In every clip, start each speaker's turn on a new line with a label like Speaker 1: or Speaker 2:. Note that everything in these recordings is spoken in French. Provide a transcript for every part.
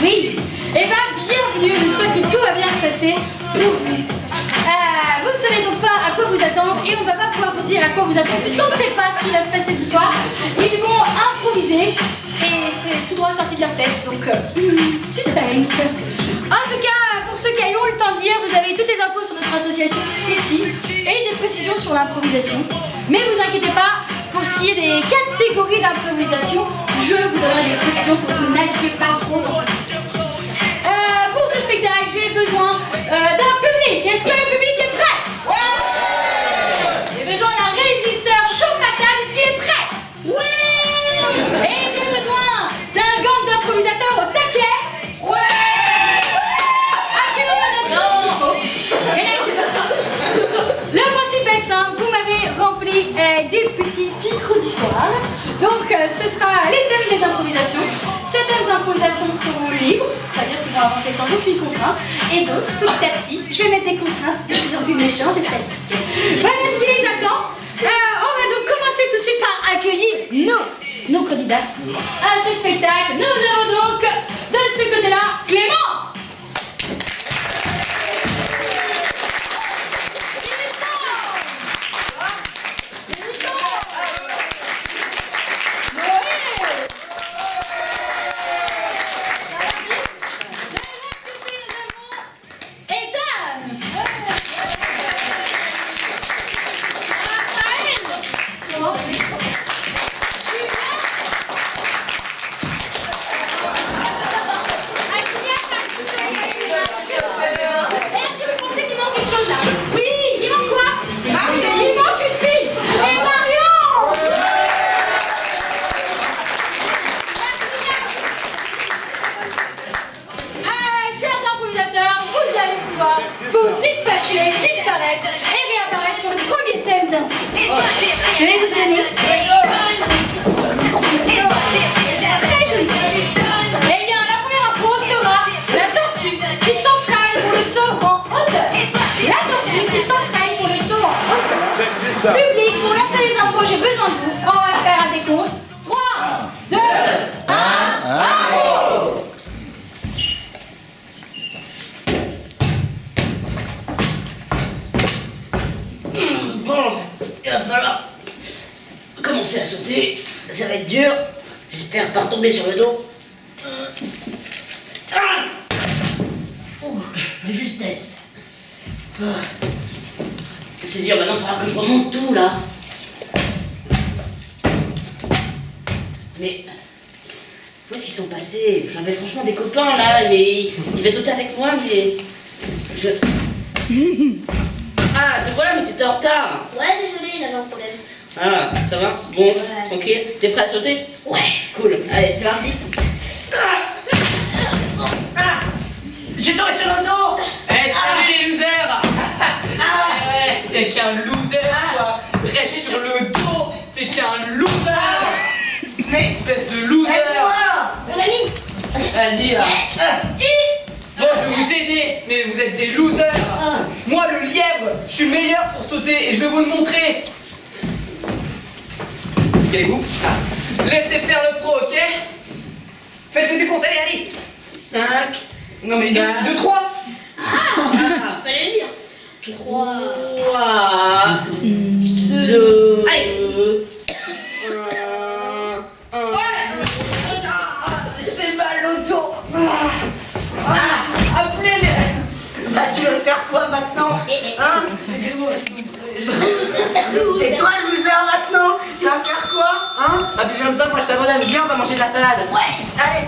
Speaker 1: Oui. Eh bien, bienvenue. J'espère que tout va bien se passer pour vous. Vous ne savez donc pas à quoi vous attendre et on ne va pas pouvoir vous dire à quoi vous attendre puisqu'on ne sait pas ce qui va se passer ce soir. Ils vont improviser et c'est tout droit sorti de leur tête, donc suspense. En tout cas, pour ceux qui ont eu le temps de lire, vous avez toutes les infos sur notre association ici et des précisions sur l'improvisation. Mais vous inquiétez pas, pour ce qui est des catégories d'improvisation, je vous donnerai des précisions pour que vous n'alchiez pas trop. Pour ce spectacle, j'ai besoin d'un public. Est-ce que le public est prêt? Ouais. J'ai besoin d'un régisseur chaud patate. Est-ce qu'il est prêt? Ouais. Et j'ai besoin d'un gang d'improvisateurs au taquet. Ouais. Après, on a notre le principe est simple. Vous m'avez rempli des petits titres d'histoire. Donc, ce sera les thèmes des improvisations. Certaines improvisations seront libres, c'est-à-dire qu'ils vont inventer sans aucune contrainte, et d'autres, petit à petit, je vais mettre des contraintes de plus en plus méchantes et sadiques. Voilà ce qui les attend. On va donc commencer tout de suite par accueillir nos candidats à ce spectacle. Nous avons donc, de ce côté-là, Clément. Disparaître et réapparaître sur le premier thème d'un. Je vais vous donner. Très joli. Eh bien, la première impro sera la tortue qui s'entraîne pour le saut en hauteur. La tortue qui s'entraîne pour le saut en hauteur. Public, pour lancer les impros, j'ai besoin de vous. On va faire un décompte. 3, 2, 1, impro!
Speaker 2: Bon, il va falloir commencer à sauter. Ça va être dur. J'espère pas retomber sur le dos. De justesse. C'est dur, maintenant il va falloir que je remonte tout là. Mais où est-ce qu'ils sont passés? J'avais franchement des copains là, mais ils devaient sauter avec moi, mais Ah, te voilà, mais t'étais en retard.
Speaker 3: Ouais, désolé, j'avais un problème.
Speaker 2: Ah, ça va? Bon, ouais. Tranquille. T'es prêt à sauter? Ouais, cool. Allez, c'est parti. Je suis tombé sur le dos.
Speaker 4: Eh, salut les losers. Ouais, t'es qu'un loser, toi. Reste sur le dos, t'es qu'un loser. Mais espèce de loser.
Speaker 3: Mon ami.
Speaker 4: Vas-y, là. Bon, je vais vous aider, mais vous êtes des losers. Moi, le lièvre, je suis meilleur pour sauter et je vais vous le montrer. Calez-vous. Laissez faire le pro, ok? Faites des comptes, allez.
Speaker 2: 5.
Speaker 4: Non mais 2, 3.
Speaker 3: Fallait le dire. 3,
Speaker 2: 2.
Speaker 4: Allez.
Speaker 2: J'ai mal au dos. Tu vas faire quoi maintenant? Hein? C'est toi le loser maintenant? Tu vas faire quoi? Hein? Ah puis j'ai besoin, moi je t'abonne, viens, on va manger de la salade.
Speaker 3: Ouais.
Speaker 2: Allez.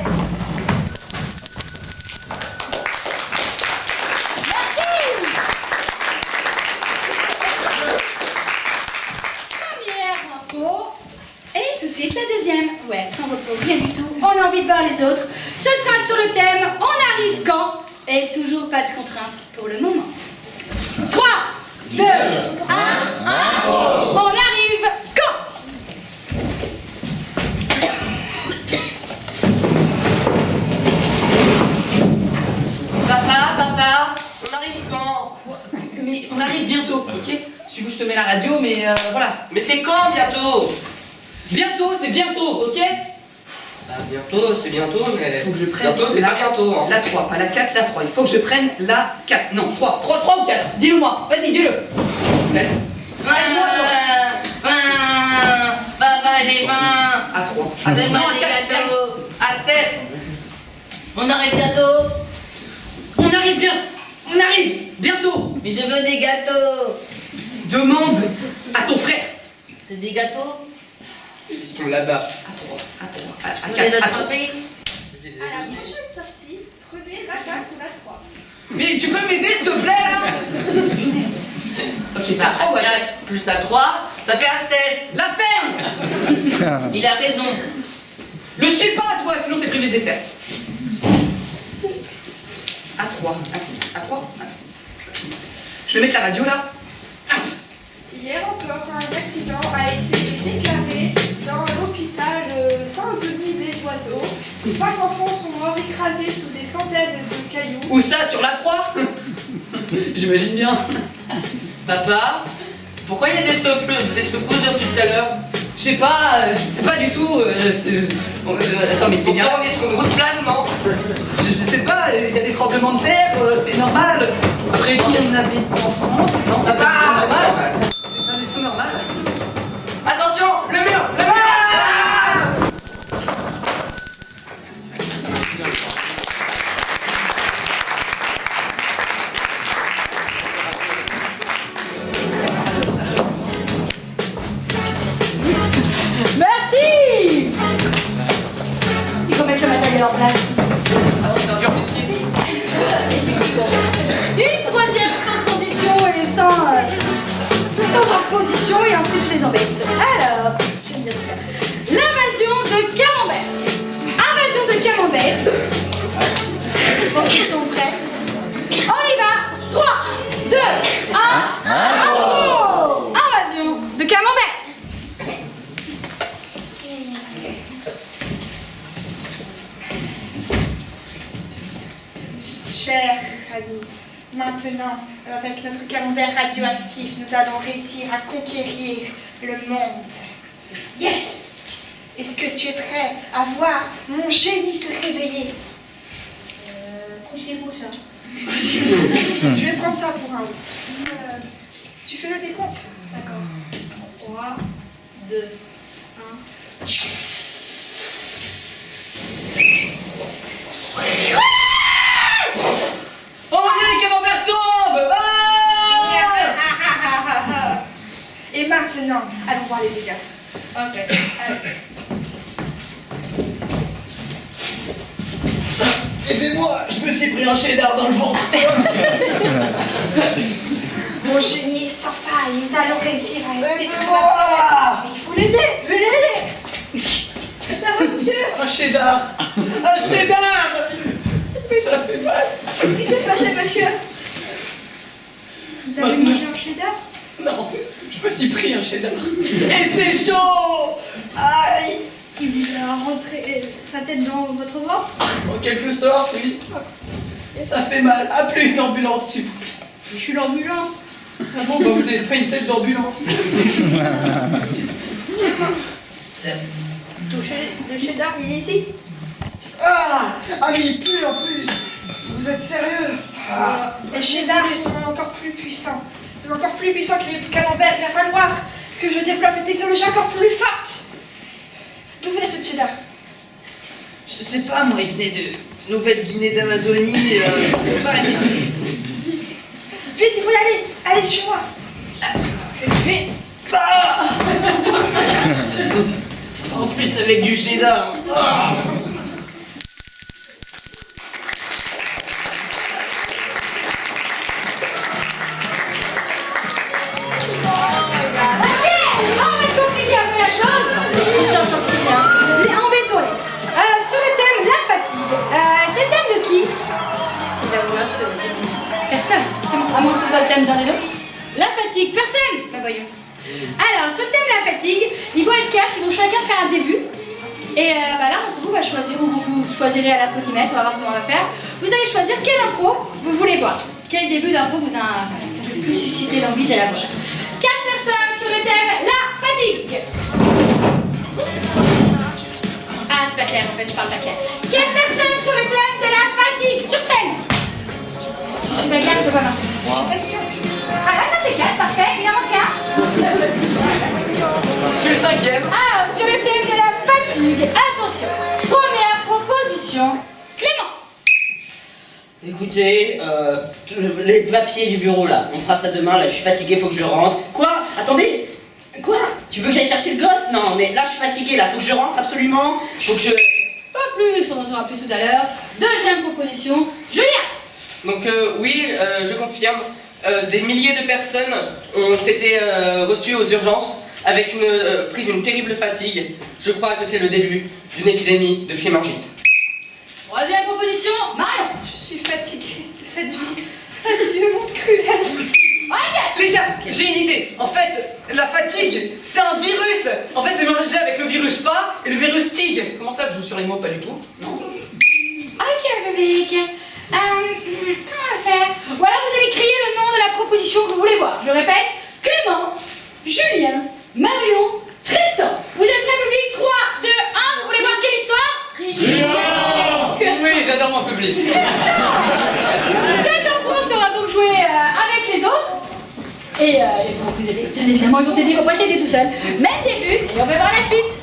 Speaker 1: Première impro. Et tout de suite la deuxième. Ouais, sans repos, rien du tout. On a envie de voir les autres. Ce sera sur le thème On arrive quand? Et toujours pas de contraintes pour le moment. 3, 2, 1, impro. On arrive quand?
Speaker 4: Papa, on arrive quand? Mais on arrive bientôt, ok? Si tu veux, je te mets la radio, mais voilà. Mais c'est quand bientôt? Bientôt, c'est bientôt, ok? Bientôt, c'est bientôt, mais.
Speaker 5: Faut que je prenne
Speaker 4: Bientôt, c'est pas bientôt. Hein.
Speaker 5: La 3, pas la 4, la 3. Il faut que je prenne la 4. Non, 3. 3 ou 4. Dis-le-moi. Vas-y, dis-le. 7.
Speaker 2: Papa, j'ai faim.
Speaker 5: À 3.
Speaker 2: Donne-moi des gâteaux. À 7. On arrive bientôt.
Speaker 5: On arrive bien. On arrive bientôt.
Speaker 2: Mais je veux des gâteaux.
Speaker 5: Demande à ton frère.
Speaker 2: T'as des gâteaux?
Speaker 4: Ils sont là-bas.
Speaker 5: À 3. À 3. À
Speaker 2: Vous
Speaker 5: 4.
Speaker 2: les
Speaker 5: À 3.
Speaker 2: attrapez?
Speaker 6: À la prochaine sortie, prenez la 4 ou la 3.
Speaker 5: Mais tu peux m'aider, s'il te plaît, là? Ok, c'est à 3 ou à 4?
Speaker 2: Plus à 3, ça fait à 7.
Speaker 5: La ferme.
Speaker 2: Il a raison.
Speaker 5: Le suis pas, toi, sinon t'es privé de dessert. À 3. À 3. Je vais mettre la radio, là.
Speaker 6: Hier encore, un accident a été déclaré dans l'hôpital Saint-Denis des Oiseaux. 5 enfants sont morts écrasés sous des centaines de cailloux.
Speaker 5: Où ça, sur la 3? J'imagine bien.
Speaker 4: Papa, pourquoi il y a des secousses depuis tout à l'heure?
Speaker 5: Je sais pas du tout. Attends, mais c'est bien.
Speaker 4: Pourquoi on est sur une route plane, non?
Speaker 5: Je sais pas, il y a des tremblements de terre, c'est normal. Après tout, on habite en France. Non, c'est pas normal. C'est pas du tout normal.
Speaker 4: Attention, le mur! Le mur!
Speaker 1: Merci. Il faut mettre le matériel en place.
Speaker 4: Ah, c'est un dur métier.
Speaker 1: Une troisième sans transition et sans position et ensuite je les embête. Alors, j'aime bien ça. L'invasion de Camembert. Invasion de Camembert. Je pense qu'ils sont prêts. On y va. 3, 2, 1. Bravo. Invasion de Camembert.
Speaker 6: Cher ami, maintenant, avec notre camembert radioactif, nous allons réussir à conquérir le monde. Yes! Est-ce que tu es prêt à voir mon génie se réveiller?
Speaker 3: Couchez-vous, ça.
Speaker 6: Je vais prendre ça pour un oui. Tu fais le décompte?
Speaker 3: D'accord. 3, 2, 1.
Speaker 5: Oh mon dieu, les camemberts tombent!
Speaker 6: Et maintenant, allons voir les dégâts.
Speaker 3: Ok.
Speaker 6: Allez.
Speaker 5: Aidez-moi, je me suis pris un cheddar dans le ventre.
Speaker 6: Mon génie est sans faille, nous allons réussir à
Speaker 5: Aidez-moi!
Speaker 6: Il faut l'aider, je vais l'aider.
Speaker 3: Ça va, monsieur?
Speaker 5: Un cheddar! Un cheddar! Ça fait mal.
Speaker 3: Qu'est-ce qui s'est passé, monsieur?
Speaker 6: Vous avez mangé un cheddar?
Speaker 5: Non, je me suis pris un cheddar. Et c'est chaud! Aïe!
Speaker 3: Il vous a rentré sa tête dans votre ventre?
Speaker 5: En quelque sorte, oui. Ça fait mal. Appelez une ambulance, s'il vous plaît.
Speaker 3: Je suis l'ambulance.
Speaker 5: Ah bon, bah vous avez pas une tête d'ambulance.
Speaker 3: Touchez le cheddar, il est ici?
Speaker 7: Ah, mais il pue en plus. Vous êtes sérieux?
Speaker 6: Les cheddars sont encore plus puissants. Encore plus puissants que les camemberts. Il va falloir que je développe une technologie encore plus forte. D'où venait ce cheddar?
Speaker 5: Je sais pas, moi, il venait de Nouvelle-Guinée d'Amazonie, Espagne.
Speaker 6: Vite, il faut y aller. Allez, suis-moi.
Speaker 3: Je vais le tuer.
Speaker 5: Ah en plus, avec du cheddar. Ah
Speaker 1: Ok, on va compliquer un peu la chose. Ils sont sortis bien. Embêtons-les. Sur le thème la fatigue. C'est le thème de qui? C'est la voix, c'est personne. C'est bon, à moins que ce soit le thème d'un des deux. La fatigue, personne. Bah voyons. Alors, sur le thème de la fatigue, ils vont être 4, ils vont chacun faire un début. Et bah là, d'entre vous va choisir, ou vous choisirez à l'applaudimètre, on va voir comment on va faire. Vous allez choisir quelle impro vous voulez voir. Quel début d'impro vous a plus suscité l'envie de la voir. 4 personnes sur le thème la fatigue. Ah, c'est pas clair, en fait, je parle pas clair. Quelle personne sur le thème de la fatigue sur scène? Si je suis pas claire, ça peut pas marcher. Ah là, ça fait 4, parfait. Il en manque un.
Speaker 5: Je suis le 5e.
Speaker 1: Alors, sur le thème de la fatigue, attention. Première proposition, Clément.
Speaker 8: Écoutez, les papiers du bureau là, on fera ça demain, là je suis fatigué, faut que je rentre. Quoi? Attendez! Quoi? Tu veux que j'aille chercher le gosse? Non, mais là je suis fatigué, là, faut que je rentre absolument, faut que je...
Speaker 1: Pas plus, on en saura plus tout à l'heure. Deuxième proposition, Julien.
Speaker 4: Donc oui, je confirme, des milliers de personnes ont été reçues aux urgences avec prise d'une terrible fatigue. Je crois que c'est le début d'une épidémie de fiémingite.
Speaker 1: Troisième proposition, Marion.
Speaker 6: Je suis fatiguée de cette vie. Adieu, monde cruel.
Speaker 1: Michael.
Speaker 5: Les gars, j'ai une idée. En fait, la fatigue, c'est un virus. En fait, c'est mélangé avec le virus PA et le virus TIG. Comment ça, je joue sur les mots? Pas du tout. Non.
Speaker 1: Ok, public. Comment on va faire? Ou alors vous allez crier le nom de la proposition que vous voulez voir. Je répète, Clément, Julien, Marion, Tristan. Vous êtes prêts, public? 3, 2, 1. Vous voulez voir quelle histoire?
Speaker 5: Oui, j'adore mon public.
Speaker 1: Cet impro sera donc joué avec les autres. Et ils vont vous aider, bien évidemment, ils vont t'aider, ils vont pas te laisser tout seul. Même début, et on va voir la suite.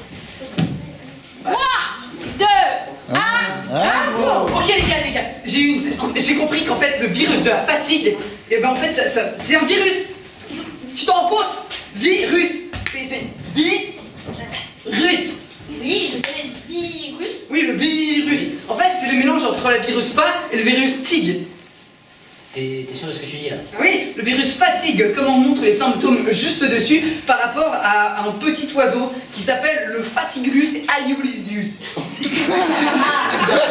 Speaker 1: 3, 2, 1, impro.
Speaker 5: Ok les gars, j'ai compris qu'en fait le virus de la fatigue, et ben en fait c'est un virus. Tu t'en rends compte? Virus. C'est virus.
Speaker 1: Oui, je connais le virus.
Speaker 5: Oui, le virus. En fait, c'est le mélange entre le virus PA et le virus TIG.
Speaker 8: T'es sûr de ce que tu dis là?
Speaker 5: Oui, le virus fatigue, comme on montre les symptômes juste dessus, par rapport à un petit oiseau qui s'appelle le Fatigulus aeolus.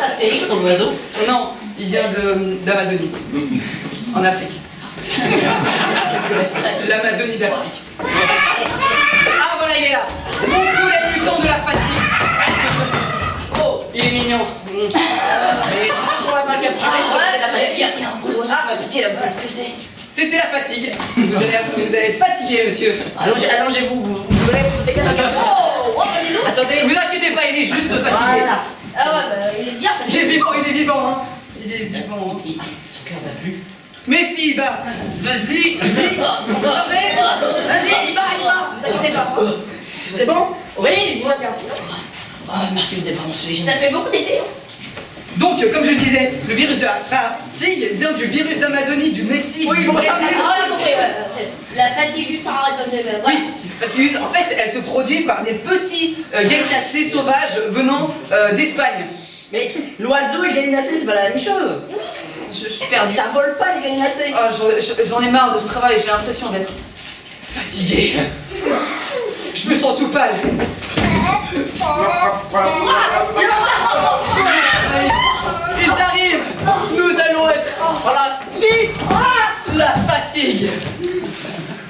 Speaker 8: Astérix, ton oiseau?
Speaker 5: Non, il vient d'Amazonie, en Afrique. L'Amazonie d'Afrique. Ah voilà, il est là. Mon poulet mutant de la fatigue. Oh, il est mignon.
Speaker 8: Et tu sais qu'on va pas le capturer pour la fatigue? Il y a un gros oiseau qui m'a piqué là, vous savez ce que c'est?
Speaker 5: C'était la fatigue. Vous allez être fatigué, monsieur.
Speaker 8: Allongez-vous, vous voulez vous sauter quelqu'un?
Speaker 1: Oh, dis donc.
Speaker 8: Attendez,
Speaker 5: Vous inquiétez pas, il est juste fatigué.
Speaker 8: voilà.
Speaker 1: Ah ouais, bah, il est bien
Speaker 5: Il
Speaker 1: fatigué.
Speaker 5: est vivant, il est vivant, hein. Il est vivant. Hein.
Speaker 8: Son cœur bat plus.
Speaker 5: Mais si, bah, vas-y, vas-y,
Speaker 8: Vous inquiétez pas. C'est bon? Oui, il va bien. Oh, merci, vous êtes vraiment solide.
Speaker 1: Ça fait beaucoup d'été.
Speaker 5: Donc, comme je le disais, le virus de la fatigue vient du virus d'Amazonie, du Mexique,
Speaker 8: Oui,
Speaker 5: du
Speaker 8: je comprends.
Speaker 5: Brésil.
Speaker 1: Ah, j'ai compris, ouais. La fatigue sans arrêt comme de
Speaker 5: Oui,
Speaker 1: voilà.
Speaker 5: Fatigulus, en fait, elle se produit par des petits gallinacés sauvages venant d'Espagne.
Speaker 8: Mais l'oiseau et le gallinacé, c'est pas la même chose.
Speaker 5: Je suis perdu.
Speaker 8: Ça vole pas les gallinacés.
Speaker 5: Ah, j'en ai marre de ce travail, j'ai l'impression d'être fatigué. Je me sens tout pâle. Ils arrivent. Nous allons être dans la vie, la fatigue.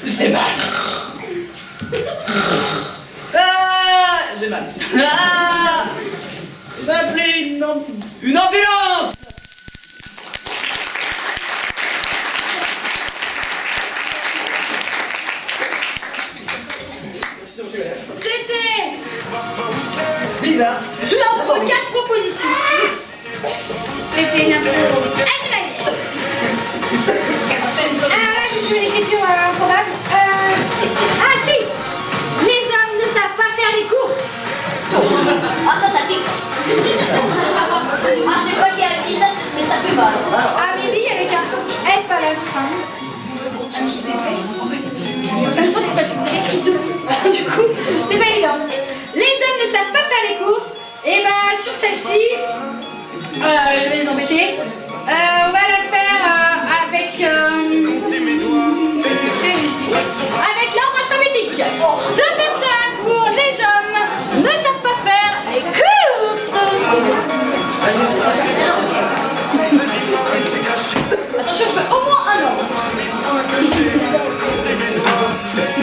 Speaker 5: J'ai mal. Ah, j'ai mal. Ah, appelez une ambulance.
Speaker 1: C'était
Speaker 5: Bizarre.
Speaker 1: l'impro 4 propositions. C'était une impro animalière.
Speaker 6: Alors là, je suis l'écriture improbable.
Speaker 1: Ah si! Les hommes ne savent pas faire les courses.
Speaker 9: Ah ça pique. Ah je sais pas qui a dit ça, mais ça fait mal.
Speaker 6: Amélie avec un F à la fin.
Speaker 1: Je pense que parce que vous avez écrit 2. Du coup, c'est pas évident. Les hommes ne savent pas faire les courses. Et ben sur celle-ci, je vais les embêter. On va le faire avec l'ordre alphabétique. 2 personnes pour les hommes ne savent pas faire les courses. Attention, je veux au moins un ordre.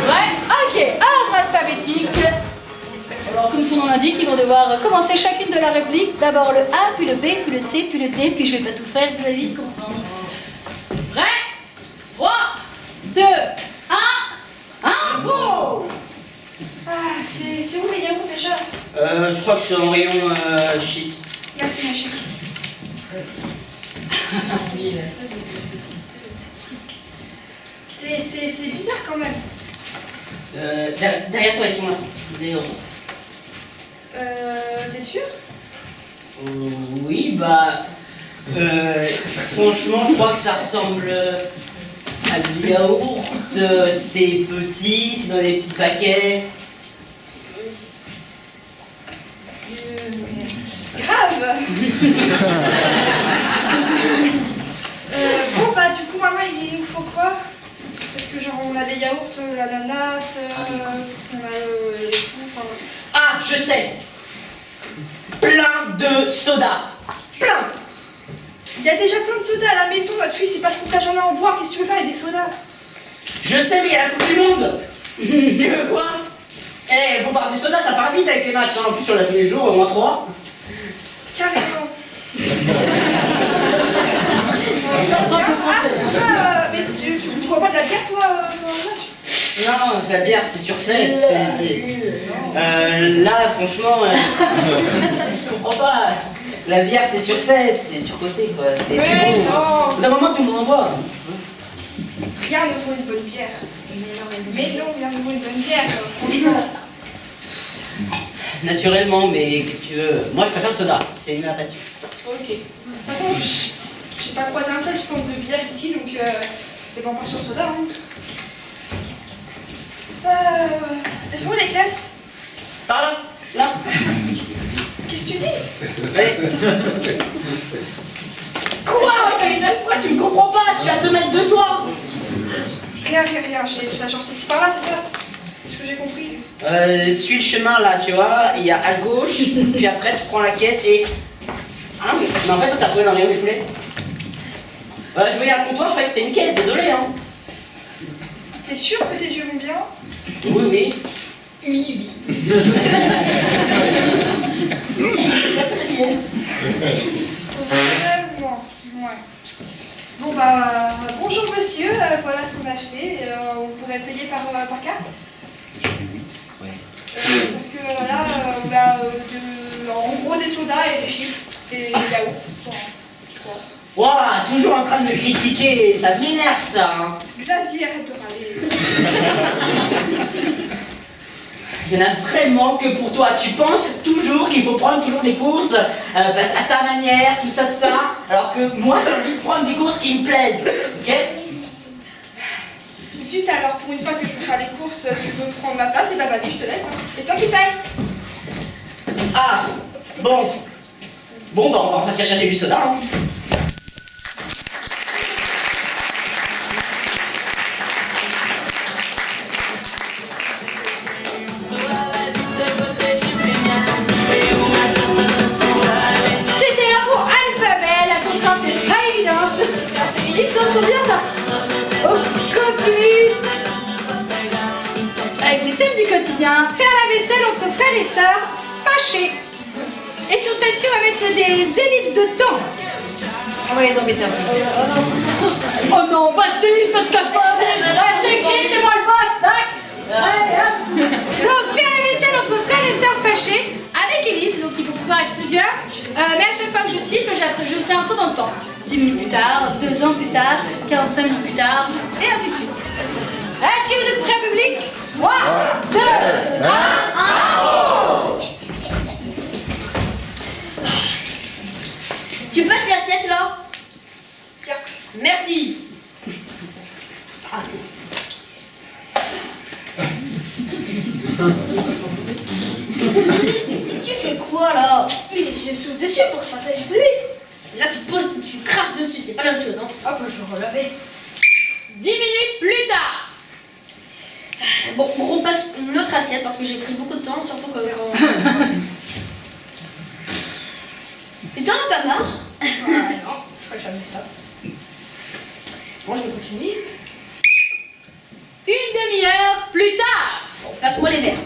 Speaker 1: Ouais, ok, ordre alphabétique. Alors, comme son nom l'indique, ils vont devoir commencer chacune de la réplique. D'abord le A, puis le B, puis le C, puis le D, puis je vais pas tout faire, vous allez vite comprendre. Prêt? 3, 2, 1, impro!
Speaker 6: Ah,
Speaker 3: C'est où les yaourts déjà?
Speaker 8: Je crois que c'est en rayon chips.
Speaker 3: Merci ma chérie. C'est bizarre quand même.
Speaker 8: Derrière toi, ils sont là. Les yaourts.
Speaker 3: T'es sûr?
Speaker 8: Oui, bah... franchement, je crois que ça ressemble à du yaourt. C'est petit, c'est dans des petits paquets.
Speaker 3: Grave. Bon bah du coup maman il nous faut quoi? Parce que genre on a des yaourts, l'ananas, on a les coups, enfin...
Speaker 8: Ah, je sais. Plein de soda. Plein.
Speaker 3: Il y a déjà plein de sodas à la maison, notre fils il passe toute la journée à en boire, qu'est-ce que tu veux faire avec des sodas?
Speaker 8: Je sais, mais il y a la Coupe du Monde. Tu veux quoi? Eh, faut boire du soda, ça part vite avec les matchs. En plus, on l'a tous les jours, au moins 3.
Speaker 3: Carrément. Mais tu bois pas de la bière toi dans le match?
Speaker 8: Non, la bière, c'est surfait. Là, franchement, je comprends pas. La bière, c'est surfait, c'est surcoté, quoi. C'est plus
Speaker 3: Mais
Speaker 8: bon.
Speaker 3: non.
Speaker 8: D'un moment, tout le monde en boit.
Speaker 3: Rien ne vaut une bonne bière. Mais non, rien ne vaut une bonne bière, franchement.
Speaker 8: Naturellement, mais qu'est-ce que tu veux? Moi, je préfère le soda. C'est ma passion.
Speaker 3: Ok. De toute façon, j'ai pas croisé un seul stand de bière ici, donc c'est pas encore sur le soda. Hein. Elles sont où les classes?
Speaker 8: Par là. Là.
Speaker 3: Qu'est-ce que tu dis?
Speaker 8: Quoi? Pourquoi tu me comprends pas? Je suis à 2 mètres de toi.
Speaker 3: Rien. Genre c'est par là, c'est ça? C'est ce que j'ai compris.
Speaker 8: Suis le chemin là, tu vois. Il y a à gauche, puis après tu prends la caisse et... Ah, mais en fait, ça pouvait dans le rayon des poulets. Je voyais un comptoir, je croyais que c'était une caisse, désolé, hein.
Speaker 3: T'es sûr que tes yeux vont bien?
Speaker 8: Oui.
Speaker 9: Oui.
Speaker 3: Vraiment, ouais. Bon bah, bonjour monsieur, voilà ce qu'on a acheté. On pourrait payer par carte?
Speaker 8: Ouais.
Speaker 3: Parce que là, on a en gros des sodas et des chips et des yaourts. Je crois.
Speaker 8: Ouah, toujours en train de me critiquer, ça m'énerve ça, hein.
Speaker 3: Xavier, arrête de râler.
Speaker 8: Il y en a vraiment que pour toi. Tu penses toujours qu'il faut prendre toujours des courses à ta manière, tout ça, alors que moi j'ai envie de prendre des courses qui me plaisent, ok?
Speaker 3: Zut, alors pour une fois que je veux faire les courses, tu veux prendre ma place, et bah vas-y, je te laisse. Hein. Et c'est toi qui paye.
Speaker 8: Ah, bon. Bon, bah on va repartir chercher du soda, hein.
Speaker 1: C'était là pour Alphabet, la contrainte n'est pas évidente. Ils s'en sont bien sortis. On continue avec les thèmes du quotidien. Faire la vaisselle entre frères et sœurs, fâchés. Et sur celle-ci, on va mettre des ellipses de temps. On va les embêter un peu. Oh non, bah si, c'est parce que je pas. C'est qui? C'est moi le boss, tac. Donc, faire la vaisselle entre frères et sœurs fâchés avec ellipse, donc il faut pouvoir être plusieurs. Mais à chaque fois que je siffle, je fais un saut dans le temps. 10 minutes plus tard, 2 ans plus tard, 45 minutes plus tard, et ainsi de suite. Est-ce que vous êtes prêts, public? 3, 2, 1, 1.
Speaker 9: Tu passes l'assiette là?
Speaker 3: Tiens.
Speaker 9: Merci. Ah, c'est... Tu fais quoi là?
Speaker 3: Mais je souffle dessus pour que ça fasse plus vite.
Speaker 9: Là tu craches dessus, c'est pas la même chose hein.
Speaker 3: Hop, je relevais.
Speaker 1: 10 minutes plus tard.
Speaker 9: Bon, on repasse une autre assiette parce que j'ai pris beaucoup de temps, surtout quand... Et t'en as pas marre?
Speaker 3: Non, je ferai jamais ça.
Speaker 9: Bon, je vais continuer.
Speaker 1: Une demi-heure plus tard.
Speaker 9: Bon, passe-moi les verres.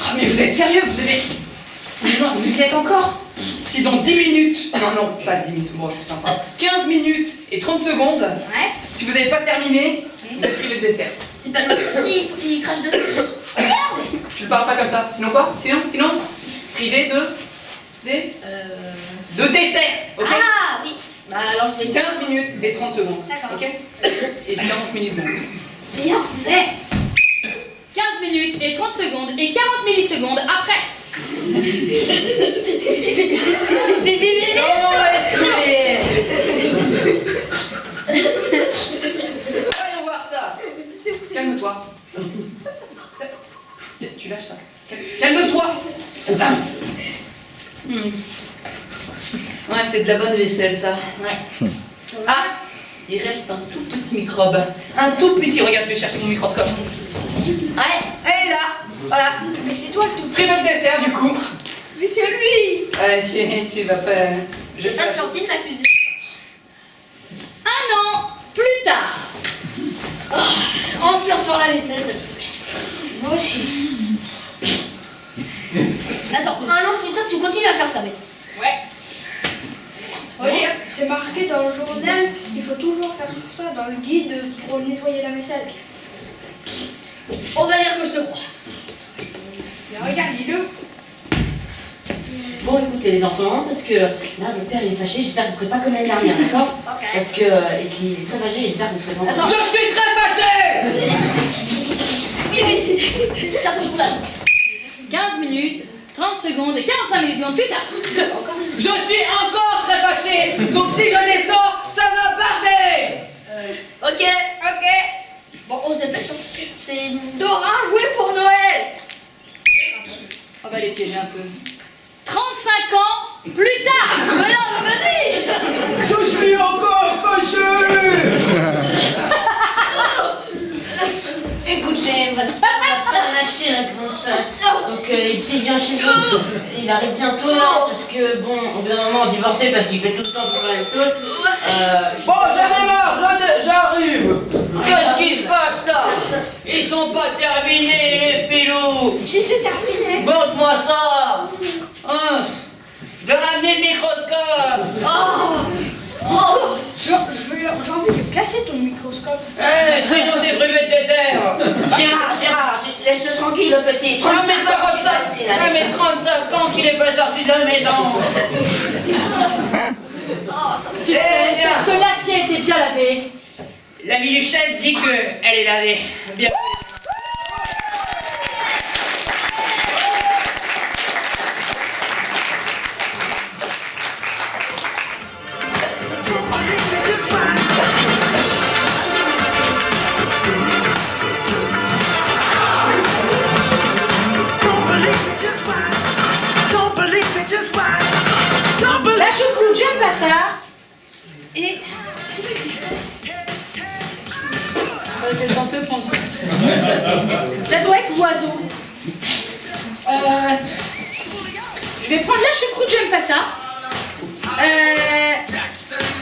Speaker 5: Oh, mais vous êtes sérieux? Vous y êtes encore? Si dans 10 minutes, non, pas 10 minutes, moi je suis sympa, 15 minutes et 30 secondes,
Speaker 9: Ouais.
Speaker 5: si vous n'avez pas terminé, Vous êtes privé de dessert.
Speaker 9: C'est pas le petit, il crache dessus. Regarde.
Speaker 5: Tu ne parles pas comme ça. Sinon quoi? Sinon privé de dessert, ok?
Speaker 9: Ah oui. Bah alors je vais
Speaker 5: 15 minutes et 30 secondes.
Speaker 9: D'accord.
Speaker 5: Ok? Et 40 millisecondes.
Speaker 9: bien fait.
Speaker 1: 15 minutes et 30 secondes et 40 millisecondes après.
Speaker 5: Voyons voir ça. Calme-toi. Tu lâches ça. Calme-toi. Ouais, c'est de la bonne vaisselle, ça. Ouais. Ah, il reste un tout petit microbe. Un tout petit. Regarde, je vais chercher mon microscope. Ouais, elle est là. Voilà.
Speaker 3: Mais c'est toi le tout.
Speaker 5: Privé de dessert, du coup.
Speaker 3: Mais c'est lui.
Speaker 5: Ouais, tu vas pas...
Speaker 9: Je vais pas sortir de m'accuser.
Speaker 1: Un an plus tard.
Speaker 9: Encore faire la vaisselle, ça me saoule.
Speaker 3: Moi aussi.
Speaker 9: Attends, un an plus tard, tu continues à faire ça, mec.
Speaker 1: Ouais.
Speaker 3: Regarde, c'est marqué dans le journal qu'il faut toujours faire ça dans le guide pour nettoyer la vaisselle.
Speaker 9: On va dire que je te crois.
Speaker 3: Mais regarde, dis-le.
Speaker 8: Bon, écoutez les enfants, parce que là, le père il est fâché, j'espère que vous ne ferez pas comme l'année dernière, d'accord?
Speaker 9: Ok.
Speaker 8: Parce que, et qu'il est très fâché, j'espère que vous ferez pas...
Speaker 9: Attends.
Speaker 5: Je suis très fâché.
Speaker 9: Tiens ton journal.
Speaker 1: 15 minutes, 30 secondes et 45 millisecondes plus tard.
Speaker 5: Je suis encore très fâché. Donc si je descends, ça va barder.
Speaker 9: Ok. Bon, on se dépêche. C'est Dora jouer pour Noël.
Speaker 1: On va les piéger un peu. 35 ans plus tard.
Speaker 9: Mais non, mais vas-y.
Speaker 7: Je suis encore fâché.
Speaker 8: Écoutez, on va pas lâcher la grande. Donc, s'il vient chez vous, il arrive bientôt, parce que, bon, au bout d'un moment, divorcé parce qu'il fait tout le temps pour la même chose.
Speaker 5: Bon, j'en ai marre, j'arrive. Qu'est-ce qui se passe là? Ils sont pas terminés, les filous.
Speaker 3: Si c'est terminé.
Speaker 5: Montre-moi ça. Hein? Je vais ramener le microscope.
Speaker 3: J'ai envie de casser ton microscope.
Speaker 5: Crayon des privés de désert.
Speaker 8: Gérard, laisse-le tranquille, le petit.
Speaker 5: Ah mais ça va ça. Ah mais 35 ans qu'il est pas sorti de la maison.
Speaker 1: Suspense, est-ce que l'assiette est bien lavée?
Speaker 5: La Miluchette dit que elle est lavée. Bien.
Speaker 1: La choucroute, j'aime pas ça.
Speaker 3: Et c'est vrai, Christelle.
Speaker 1: Quel sens le prendre? Ça doit être oiseau. Je vais prendre la choucroute, j'aime pas ça.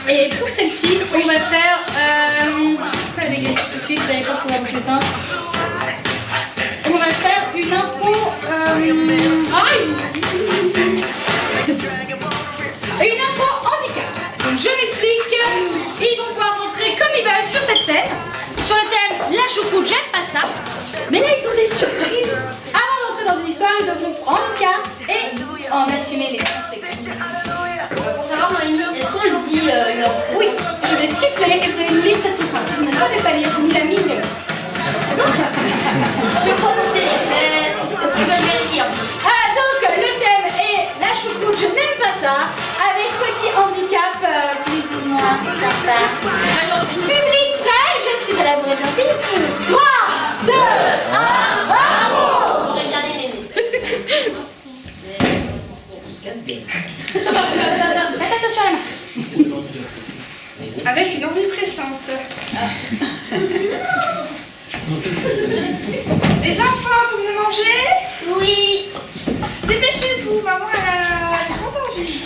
Speaker 1: Et pour celle-ci, on va faire. Pas la dégraisser tout de suite, vous allez pas pouvoir votre naissance. On va faire une info. Une info handicap. Donc je m'explique. Ils vont pouvoir rentrer comme ils veulent sur cette scène. Sur le thème la choucroute, j'aime pas ça. Mais là, ils ont des surprises. Avant d'entrer dans une histoire, ils devront prendre une carte et en assumer les conséquences.
Speaker 9: Pour savoir, Noémie, est-ce qu'on le dit l'ordre?
Speaker 1: Oui, je vais siffler et vous allez me lire cette contrainte. Si vous ne savez pas lire, vous la mine.
Speaker 9: Je crois que c'est lire, mais je vérifie.
Speaker 1: Donc, le thème est la choucroute, je n'aime pas ça. Avec petit handicap, plus ou moins sympa.
Speaker 9: C'est pas gentil.
Speaker 1: Public prêt, je suis de la vraie gentille. 3, 2, 1, bravo!
Speaker 9: J'aurais bien aimé,
Speaker 1: Faites attention à la main.
Speaker 3: Avec une envie pressante. Les enfants, vous venez manger?
Speaker 9: Oui.
Speaker 3: Dépêchez-vous, maman elle a grande envie.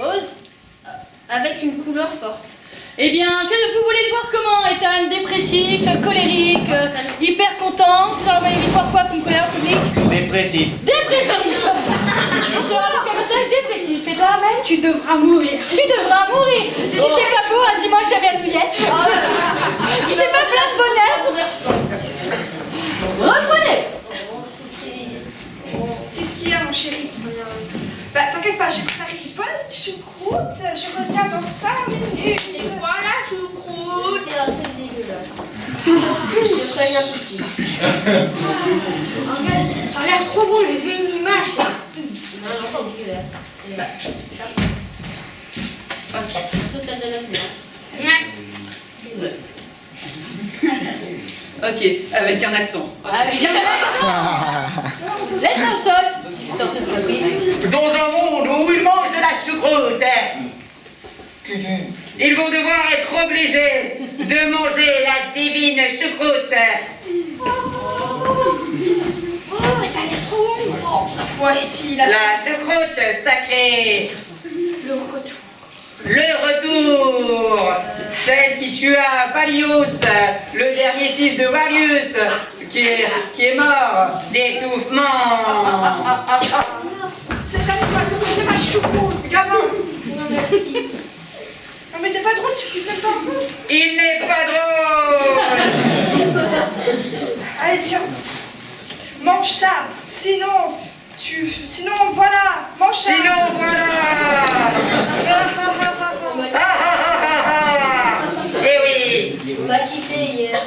Speaker 1: Pause.
Speaker 9: Avec une couleur forte.
Speaker 1: Eh bien, vous voulez le voir comment, Ethan? Dépressif, colérique, hyper content. Vous en voulez lui voir quoi comme couleur public?
Speaker 8: Dépressif.
Speaker 1: Dépressif. Tu seras avec un message dépressif. Et toi, Amel?
Speaker 3: Tu devras mourir.
Speaker 1: Tu devras mourir. Si c'est pas beau un dimanche à Verlouillette. Si c'est pas plein de bonheur.
Speaker 6: t'inquiète pas, j'ai préparé une bonne choucroute. Je reviens dans 5 minutes.
Speaker 9: Et voilà, choucroute. C'est dégueulasse. Je préviens tout de suite.
Speaker 3: Ça a l'air trop bon, j'ai vu une image.
Speaker 9: Non, c'est dégueulasse. Tout celle de l'autre,
Speaker 5: Ok, avec un accent.
Speaker 1: Avec un accent. Laisse ça au sol.
Speaker 10: Dans un monde où ils mangent de la choucroute, ils vont devoir être obligés de manger la divine choucroute.
Speaker 3: Oh, ça a l'air trop bon.
Speaker 6: Oh, voici la
Speaker 10: choucroute sacrée.
Speaker 6: Le retour.
Speaker 10: Le retour. Celle qui tua Palius, le dernier fils de Varius, qui est mort d'étouffement.
Speaker 6: C'est la fois que j'ai ma choucroute, gamin.
Speaker 9: Non, merci.
Speaker 6: Non mais t'es pas drôle, tu fais même pas un peu.
Speaker 10: Il n'est pas drôle.
Speaker 6: Allez, tiens. Mange ça. Sinon, voilà. Mange ça.
Speaker 10: Sinon, voilà. Eh oui.
Speaker 9: On m'a quitté hier.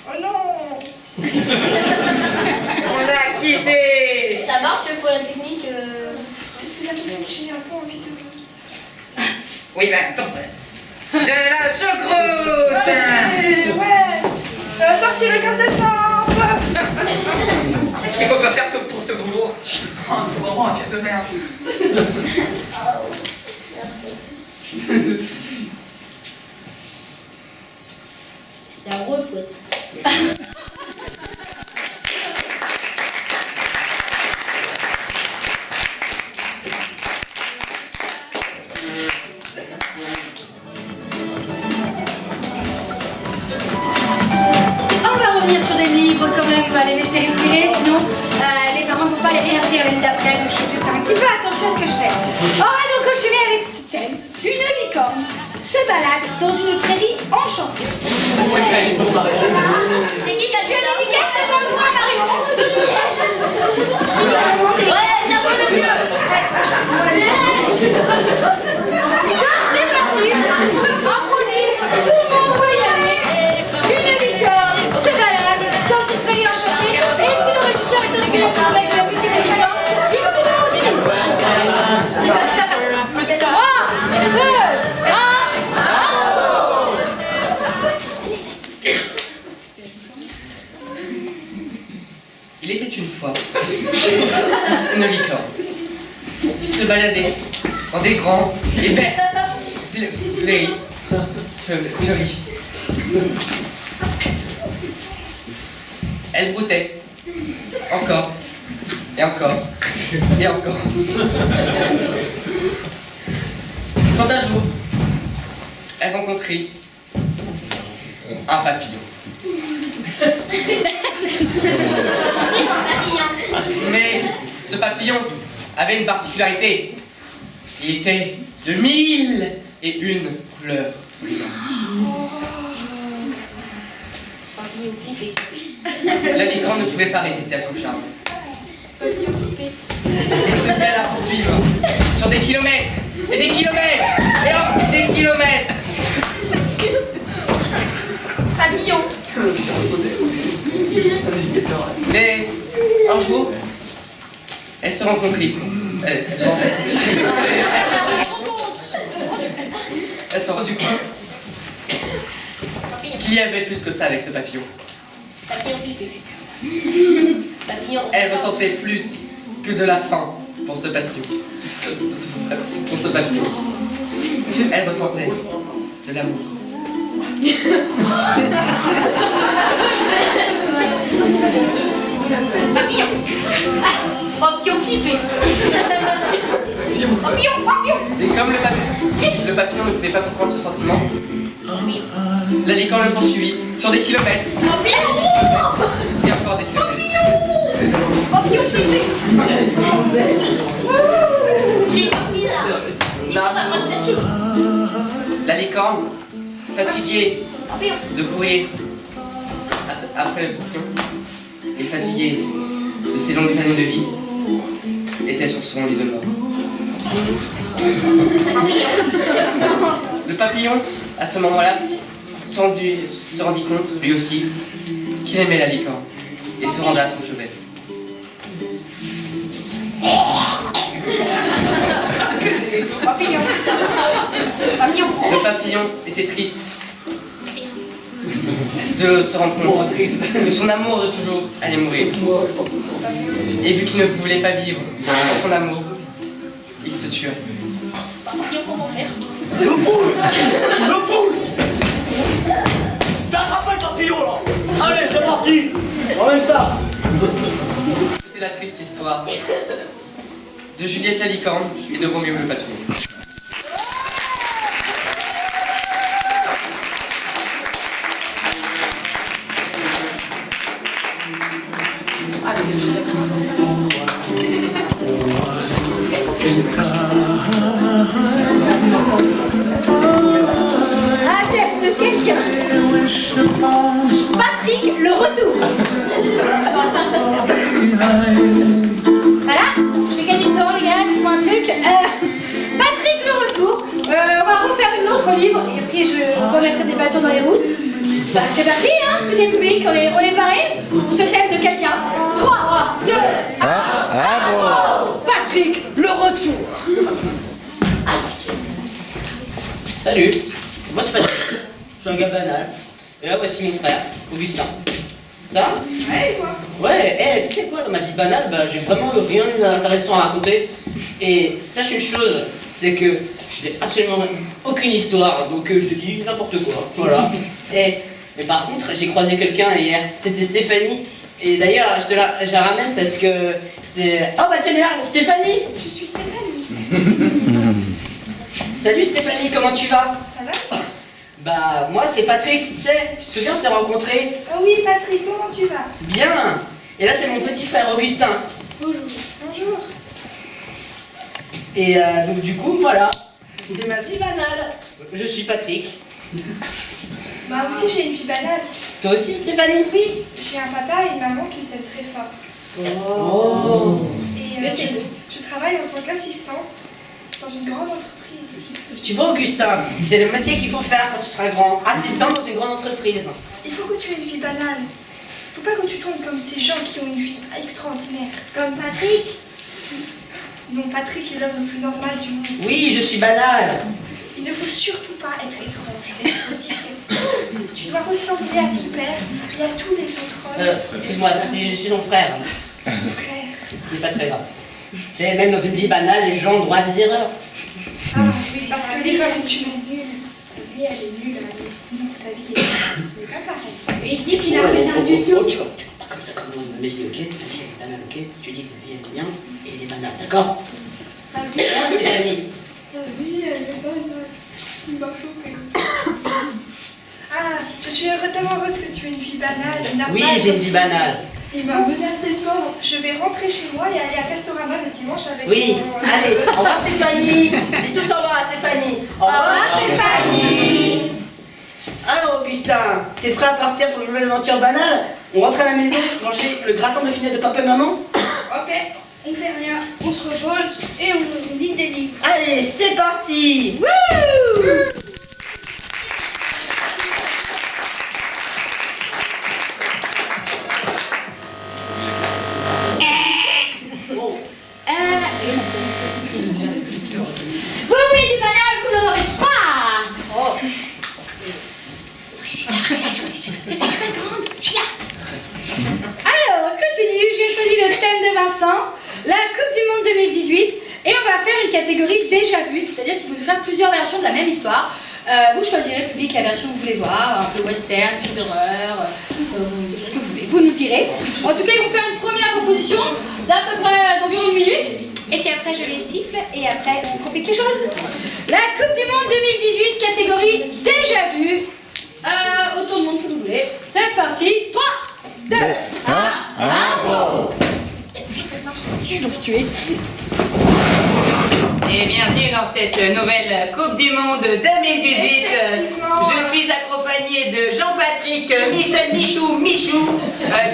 Speaker 6: Oh non.
Speaker 10: On l'a quitté.
Speaker 9: Ça marche pour la technique
Speaker 6: C'est la technique, j'ai un peu envie de...
Speaker 10: Oui, ben, attends. De la choucroute.
Speaker 6: Ouais. Sorti le 15 décembre.
Speaker 10: Qu'est-ce qu'il faut pas faire pour ce boulot? Oh, c'est vraiment un film de merde.
Speaker 9: C'est un gros faute.
Speaker 1: On va revenir sur des livres quand même, on va les laisser respirer, sinon les parents ne vont pas les réinscrire l'année d'après, donc je suis obligée de faire un petit peu attention à ce que je fais. On va donc enchaîner avec ce thème. Une licorne se balade dans une prairie enchantée.
Speaker 9: C'est qui qui a dit ça?
Speaker 1: C'est pas moi, Marion.
Speaker 9: Ouais, bien joué, monsieur.
Speaker 1: Donc c'est parti. Apprenez, tout le monde peut y aller. Une licorne se balade dans une prairie enchantée. Et si le régisseur est inspiré avec de la musique de licorne, il pourra aussi. 3, 2, 1,
Speaker 4: Il était une fois une licorne qui se baladait dans des grands et verts fleuris. Elle broutait encore et encore et encore. Quand un jour, elle rencontrit un papillon.
Speaker 9: Ensuite, un papillon.
Speaker 4: Mais ce papillon avait une particularité. Il était de 1001 couleurs.
Speaker 9: Papillon flippé.
Speaker 4: La licorne ne pouvait pas résister à son charme.
Speaker 9: Papillon flippé.
Speaker 4: Elle se met à la poursuivre sur des kilomètres et des kilomètres et encore des kilomètres.
Speaker 9: Papillon.
Speaker 4: Mais un jour, elles se rencontrent. Elles se sont rendues compte qu'il y avait plus que ça avec ce papillon.
Speaker 9: Papillon flippé. Papillon.
Speaker 4: Elle ressentait plus que de la faim pour ce papillon. Pour ce papillon. Elle ressentait de l'amour.
Speaker 9: Papillon. Ah, papillon flippé. Papillon, papillon.
Speaker 4: Et comme le papillon ne pouvait pas comprendre ce sentiment, la licorne le poursuivit sur des kilomètres. Et encore des kilomètres.
Speaker 9: Papillon flippé. Licorne bizarre. Licorne à droite de tête.
Speaker 4: La licorne, fatiguée
Speaker 9: Papillon.
Speaker 4: de courir après le papillon et fatiguée de ses longues années de vie, était sur son lit de mort. Le papillon, à ce moment-là, se rendit compte, lui aussi, qu'il aimait la licorne, et se rendait à son chevet.
Speaker 6: Papillon. Papillon.
Speaker 4: Le papillon était triste de se rendre compte que son amour de toujours allait mourir. Et vu qu'il ne voulait pas vivre sans son amour, il se tua.
Speaker 9: Papillon, comment faire?
Speaker 8: Le poule! Le poule! T'attrapes pas le papillon là! Allez, c'est parti! On même ça!
Speaker 4: C'est la triste histoire de Juliette la licorne et de Roméo le papillon.
Speaker 1: À la tête de quelqu'un. Patrick, le retour. Voilà, je vais gagner du temps, les gars, dites-moi un truc. Patrick, le retour. On va refaire une autre livre et puis je remettrai des bâtons dans les roues. Bah, c'est parti, hein, tout est public, on est paré pour ce thème de quelqu'un. 3, 2, 1, Patrick, le retour.
Speaker 9: Attention.
Speaker 8: Salut, moi c'est Patrick, je suis un gars banal. Et là voici mon frère, Augustin. Ça va?
Speaker 6: Ouais, quoi?
Speaker 8: Ouais, tu sais quoi, dans ma vie banale, bah, j'ai vraiment rien d'intéressant à raconter. Et sache une chose, c'est que je n'ai absolument aucune histoire, donc je te dis n'importe quoi, voilà. Mais par contre, j'ai croisé quelqu'un hier, c'était Stéphanie. Et d'ailleurs, je la ramène parce que c'était... Oh bah tiens, là, Stéphanie!
Speaker 6: Je suis Stéphanie.
Speaker 8: Salut Stéphanie, comment tu vas?
Speaker 6: Ça va?
Speaker 8: Bah, moi c'est Patrick, tu sais, tu te souviens, on s'est rencontrés?
Speaker 6: Oh oui, Patrick, comment tu vas?
Speaker 8: Bien! Et là, c'est mon petit frère Augustin.
Speaker 6: Bonjour. Bonjour.
Speaker 8: Et donc du coup, voilà, c'est ma vie banale. Je suis Patrick.
Speaker 6: Moi aussi, j'ai une vie banale.
Speaker 8: Toi aussi, Stéphanie?
Speaker 6: Oui, j'ai un papa et une maman qui s'aiment très fort.
Speaker 8: Oh!
Speaker 6: Et
Speaker 9: Mais c'est beau.
Speaker 6: je travaille en tant qu'assistante dans une grande entreprise.
Speaker 8: Tu vois, Augustin, c'est le métier qu'il faut faire quand tu seras grand. Assistant dans une grande entreprise.
Speaker 6: Il faut que tu aies une vie banale. Faut pas que tu tombes comme ces gens qui ont une vie extraordinaire.
Speaker 9: Comme Patrick.
Speaker 6: Non, Patrick est l'homme le plus normal du monde.
Speaker 8: Oui, je suis banal.
Speaker 6: Il ne faut surtout pas être étrange, être différent. Tu dois ressembler à ton père et à tous les autres hommes.
Speaker 8: Excuse-moi, je suis ton frère.
Speaker 6: Frère.
Speaker 8: Ce n'est pas très grave. C'est même dans une vie banale, les gens ont droit à des erreurs.
Speaker 6: Ah oui, parce que l'erreur est humaine. Sa vie, elle est nulle. Non, sa vie est nulle. Ce n'est pas pareil.
Speaker 9: Mais il dit qu'il a rien du tout.
Speaker 8: Tu vas pas comme ça comme moi, ma vie, ok? Ma vie, elle est banale, ok? Tu dis que ma vie, elle est bien et elle est banale, d'accord?
Speaker 9: Ça veut
Speaker 8: Et moi, Stéphanie?
Speaker 6: Sa vie, elle est banale. Il m'a choqué. Ah, je suis tellement heureuse que tu aies une vie banale et normale.
Speaker 8: Oui, j'ai une vie banale.
Speaker 6: Il m'a menacé fort. Je vais rentrer chez moi et aller à Castorama le dimanche avec
Speaker 8: Oui,
Speaker 6: mon...
Speaker 8: allez, au revoir Stéphanie. Dis tous au revoir à Stéphanie. Au revoir Stéphanie. Alors Augustin, t'es prêt à partir pour une nouvelle aventure banale? On rentre à la maison, manger le gratin de finet de papa et maman?
Speaker 6: Ok, on fait rien, on se repose et on lit des livres.
Speaker 8: Allez, c'est parti.
Speaker 1: Oui, les bananes, vous n'en aurez pas. Oh. C'est chouette grande. Alors, on continue. J'ai choisi le thème de Vincent, la Coupe du Monde 2018, et on va faire une catégorie déjà vue, c'est-à-dire qu'il faut nous faire plusieurs versions de la même histoire. Vous choisirez, public, la version que vous voulez voir, un peu western, film d'horreur, ce que vous voulez. Vous nous direz. En tout cas, ils vont faire une première proposition d'à peu près d'environ 1 minute. Et puis après, je les siffle et après, on complique les choses. La Coupe du Monde 2018, catégorie déjà vue. Autour du monde que vous voulez. C'est parti. 3, 2, 1, bravo. Je vais se tuer.
Speaker 5: Et bienvenue dans cette nouvelle Coupe du Monde 2018. Je suis accompagné de Jean-Patrick Michel Michou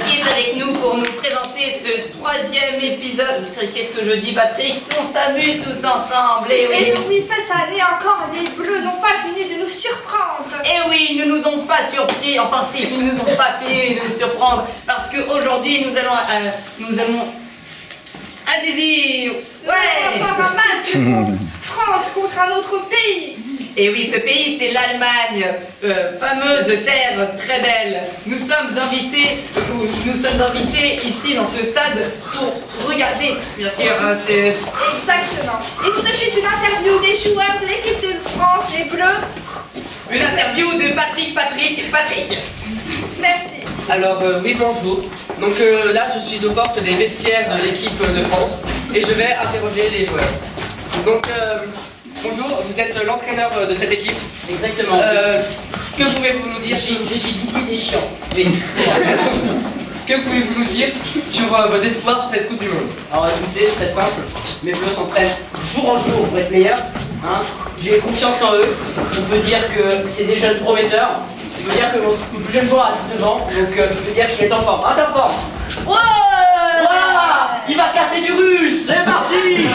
Speaker 5: qui est avec nous pour nous présenter ce 3e épisode. Qu'est-ce que je dis, Patrick? On s'amuse tous ensemble. Et
Speaker 6: Et oui, cette année encore, les Bleus n'ont pas fini de nous surprendre.
Speaker 5: Et oui, ils ne nous ont pas surpris, enfin si, ils ne nous ont pas fait nous surprendre, parce qu'aujourd'hui nous allons un désir.
Speaker 6: Nous allons avoir un match France contre un autre pays.
Speaker 5: Et oui, ce pays c'est l'Allemagne, fameuse, serre, très belle. Nous sommes invités ici dans ce stade pour regarder, bien sûr, c'est...
Speaker 6: Exactement. Et tout de suite une interview des joueurs de l'équipe de France, les Bleus.
Speaker 5: Une interview de Patrick.
Speaker 6: Merci.
Speaker 4: Alors oui, bonjour. Donc là, je suis aux portes des vestiaires de l'équipe de France et je vais interroger les joueurs. Donc bonjour, vous êtes l'entraîneur de cette équipe.
Speaker 8: Exactement.
Speaker 4: Que pouvez-vous nous dire
Speaker 8: Je suis Didier Deschamps. Oui.
Speaker 4: Que pouvez-vous nous dire sur vos espoirs sur cette Coupe du Monde?
Speaker 8: Alors écoutez, c'est très simple. Mes Bleus s'entraînent jour en jour pour être meilleurs. Hein. J'ai confiance en eux. On peut dire que c'est des jeunes prometteurs. Je peux dire que le plus jeune joueur a 19 ans, donc je peux dire qu'il est en forme. T'es en forme? Voilà. Il va casser du russe. C'est parti.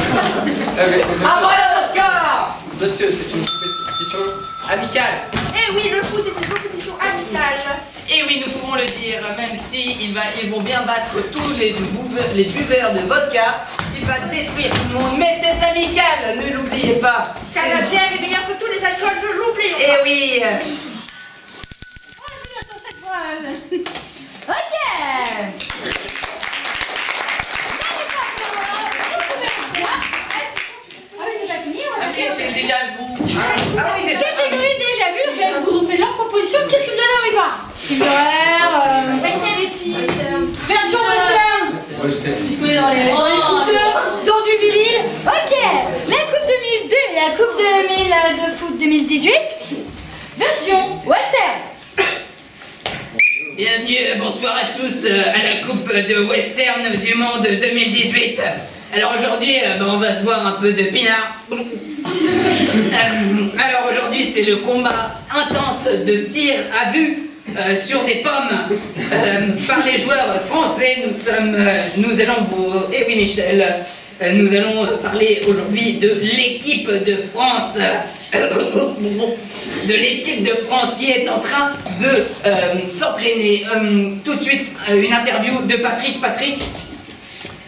Speaker 8: Ah voilà notre cas.
Speaker 4: Monsieur, c'est une compétition amicale.
Speaker 6: Et oui, le foot est une compétition amicale.
Speaker 5: Et oui, nous pouvons le dire, même si ils vont bien battre tous les buveurs de vodka, il va détruire tout le monde, mais c'est amical, ne l'oubliez pas.
Speaker 6: Car la bière est meilleure que tous les alcools, ne l'oublions
Speaker 5: Et
Speaker 6: pas.
Speaker 5: oui.
Speaker 1: Ok. Ah oui, c'est pas fini, on va faire.
Speaker 4: C'est déjà vous.
Speaker 5: Ah oui, déjà.
Speaker 1: Catégorie déjà vu, donc là, vous ont fait leur proposition. Qu'est-ce que vous avez envie de voir? Version western. Puisqu'on est dans les footeurs, dans du vinyle. Ok. La Coupe 2002 et la Coupe 2000 de foot 2018. Version western.
Speaker 5: Bienvenue, bonsoir à tous à la Coupe de Western du Monde 2018. Alors aujourd'hui, on va se boire un peu de pinard. Alors aujourd'hui, c'est le combat intense de tir à vue sur des pommes par les joueurs français. Nous allons vous... Eh oui Michel, nous allons parler aujourd'hui de l'équipe de France. De l'équipe de France qui est en train de s'entraîner. Tout de suite, une interview de Patrick.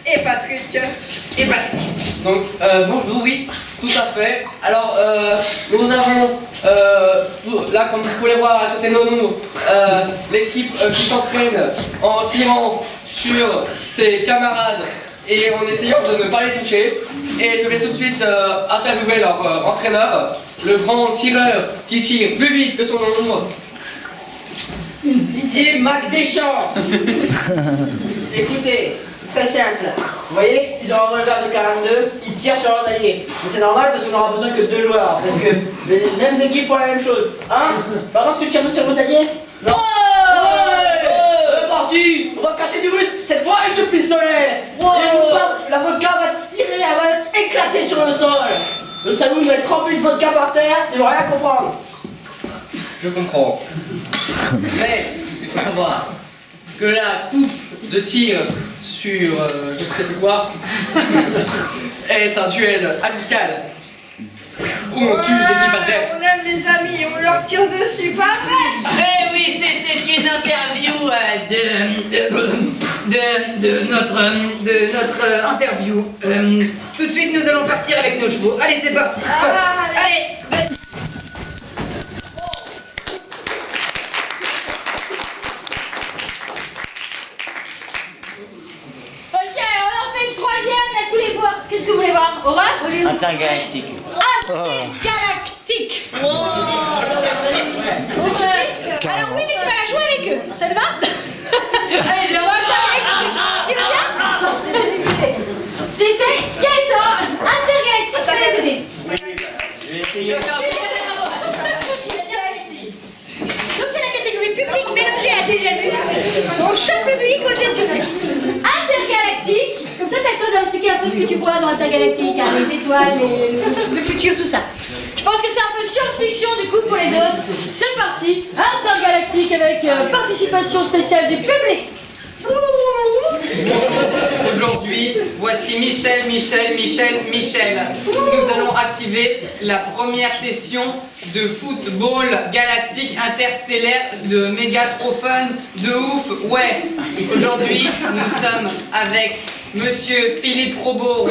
Speaker 6: Et Patrick.
Speaker 4: Donc bonjour, oui, tout à fait. Alors nous avons là, comme vous pouvez le voir à côté de nous, l'équipe qui s'entraîne en tirant sur ses camarades et en essayant de ne pas les toucher. Et je vais tout de suite interviewer leur entraîneur, le grand tireur qui tire plus vite que son ombre.
Speaker 8: Didier Mac Deschamps. Écoutez, c'est très simple. Vous voyez, ils ont un revolver de 42, ils tirent sur leurs alliés. Mais c'est normal parce qu'on n'aura besoin que 2 joueurs. Parce que les mêmes équipes font la même chose. Hein? Par contre, si tu tires sur vos alliés? Non. C'est parti. On va casser du russe, cette fois avec 2 pistolets. Et la vodka va tirer, elle va éclater sur le sol. Le salaud il va être rempli de vodka par terre, il va rien comprendre.
Speaker 4: Je comprends. Mais il faut savoir que la coupe de tir sur je ne sais plus quoi est un duel amical où on tue l'équipe adverse.
Speaker 6: On aime les amis, on leur tire dessus, pas vrai?
Speaker 5: Eh oui, c'était une interview de notre interview. Tout de suite, nous allons partir avec nos chevaux. Allez, c'est parti. Allez.
Speaker 1: Ok, on en fait une troisième. Est-ce que vous voulez voir? Qu'est-ce que vous voulez voir? Aura?
Speaker 7: Intergalactique.
Speaker 1: Intergalactique. Alors oui, mais tu vas la jouer avec eux. Ça te va? Allez, viens. Tu veux bien? T'essayes? Gaëtan, Intergalactique, tu vas les aider. Donc c'est la catégorie public mélangée à déjà vu. On chope le public, on le jette sur scène. Intergalactique, comme ça t'as de leur expliquer un peu ce que tu vois dans l'intergalactique, hein, les étoiles, le futur, tout ça. Je pense que c'est un peu science-fiction du coup pour les autres. C'est parti, intergalactique avec participation spéciale du public.
Speaker 10: Aujourd'hui, voici Michel. Nous allons activer la première session de football galactique interstellaire de méga trop fun, de ouf, ouais. Aujourd'hui, nous sommes avec Monsieur Philippe Robot,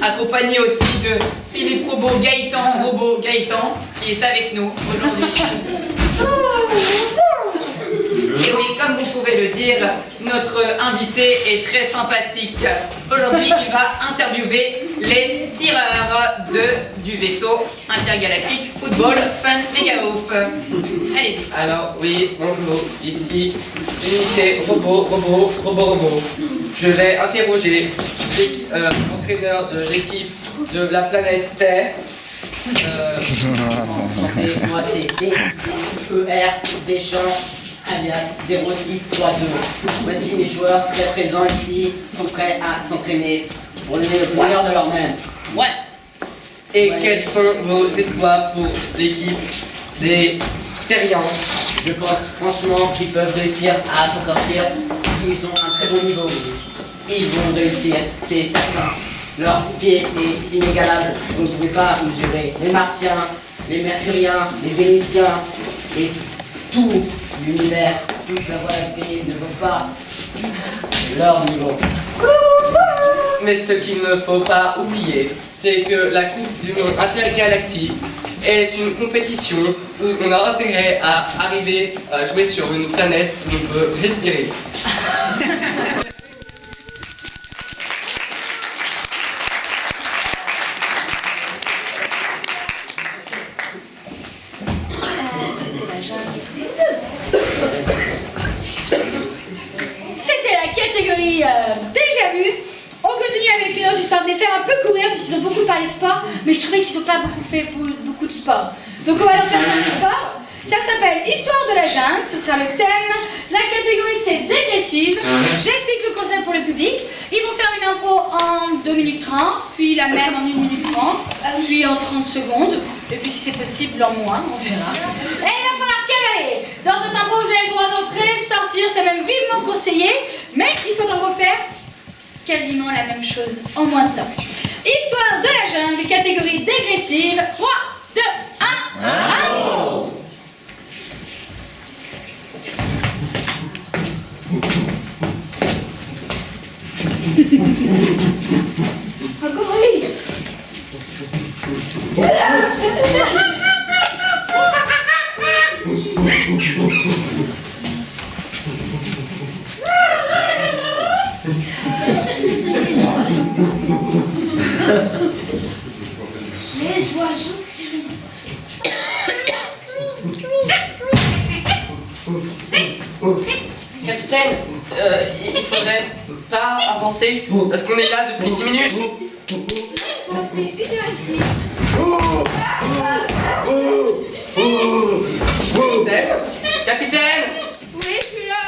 Speaker 10: accompagné aussi de Philippe Robot Gaëtan, qui est avec nous aujourd'hui. Et oui, comme vous pouvez le dire, notre invité est très sympathique. Aujourd'hui, il va interviewer les tireurs du vaisseau intergalactique Football Fun Mega Ouf. Allez-y.
Speaker 4: Alors, oui, bonjour, ici, unité robot. Je vais interroger l'entraîneur de l'équipe de la planète Terre.
Speaker 8: Moi c'est DER Deschamps, alias 0632. Voici mes joueurs très présents ici, sont prêts à s'entraîner pour le meilleur de leur-même.
Speaker 4: Ouais. Et quels sont vos espoirs pour l'équipe des Terriens?
Speaker 8: Je pense franchement qu'ils peuvent réussir à s'en sortir, parce qu'ils ont un très bon niveau. Ils vont réussir, c'est certain. Leur pied est inégalable, vous ne pouvez pas mesurer les Martiens, les Mercuriens, les Vénusiens, et tout l'univers, toute la Voie lactée ne vaut pas leur niveau.
Speaker 4: Mais ce qu'il ne faut pas oublier, c'est que la Coupe du Monde intergalactique est une compétition où on a intérêt à arriver à jouer sur une planète où on peut respirer.
Speaker 1: C'était la catégorie déjà vue. On continue avec une autre histoire de les faire un peu courir, parce qu'ils ont beaucoup parlé de sport, mais je trouvais qu'ils n'ont pas beaucoup fait beaucoup de sport. Donc on va leur faire un peu de sport. Ça s'appelle Histoire de la jungle, ce sera le thème. La catégorie c'est dégressive. J'explique le concept pour le public. Ils vont faire une impro en 2 minutes 30, puis la même en 1 minute 30, puis en 30 secondes, et puis si c'est possible en moins, on verra. Et il va falloir cavaler. Dans cette impro, vous avez le droit d'entrer, sortir, c'est même vivement conseillé, mais il faudra refaire quasiment la même chose en moins de temps. Histoire de la jungle, catégorie dégressive. 3, 2, 1, impro.
Speaker 9: Les oiseaux.
Speaker 4: Capitaine, il faudrait pas avancer parce qu'on est là depuis 10 minutes. Capitaine,
Speaker 3: Oui, je suis là.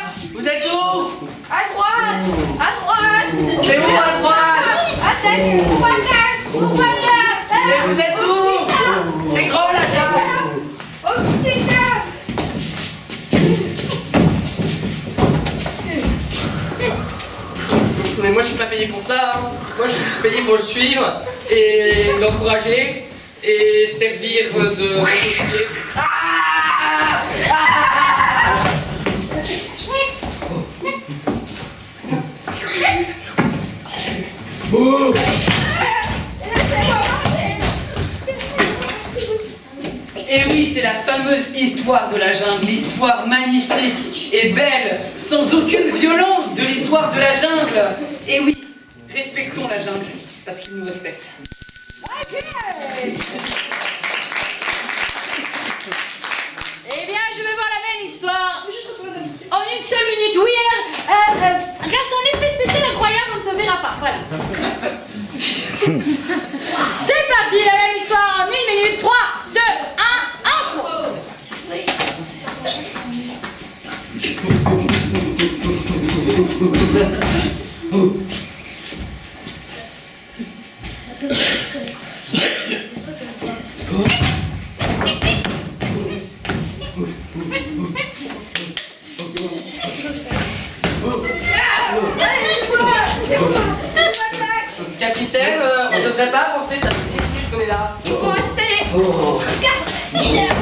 Speaker 4: vous êtes où?
Speaker 3: À droite. À droite.
Speaker 4: C'est où à droite? Mais vous êtes où? C'est grand la jungle.
Speaker 3: Oh putain.
Speaker 4: Mais moi je suis pas payé pour ça, hein. Moi je suis juste payé pour le suivre et l'encourager et servir de société.
Speaker 5: Et oui, c'est la fameuse histoire de la jungle, l'histoire magnifique et belle, sans aucune violence de l'histoire de la jungle. Et oui, respectons la jungle, parce qu'ils nous respectent.
Speaker 1: Eh bien, je vais voir la même histoire. En 1 seule minute. Oui, grâce à un effet spécial incroyable, on ne te verra pas. Voilà. C'est parti, la même histoire en 1 minute. 3, 2, 1, impro.
Speaker 4: capitaine, on devrait pas avancer, ça fait 10 minutes qu'on est là.
Speaker 6: Il faut rester.
Speaker 8: Oh.
Speaker 6: Regarde, une heure.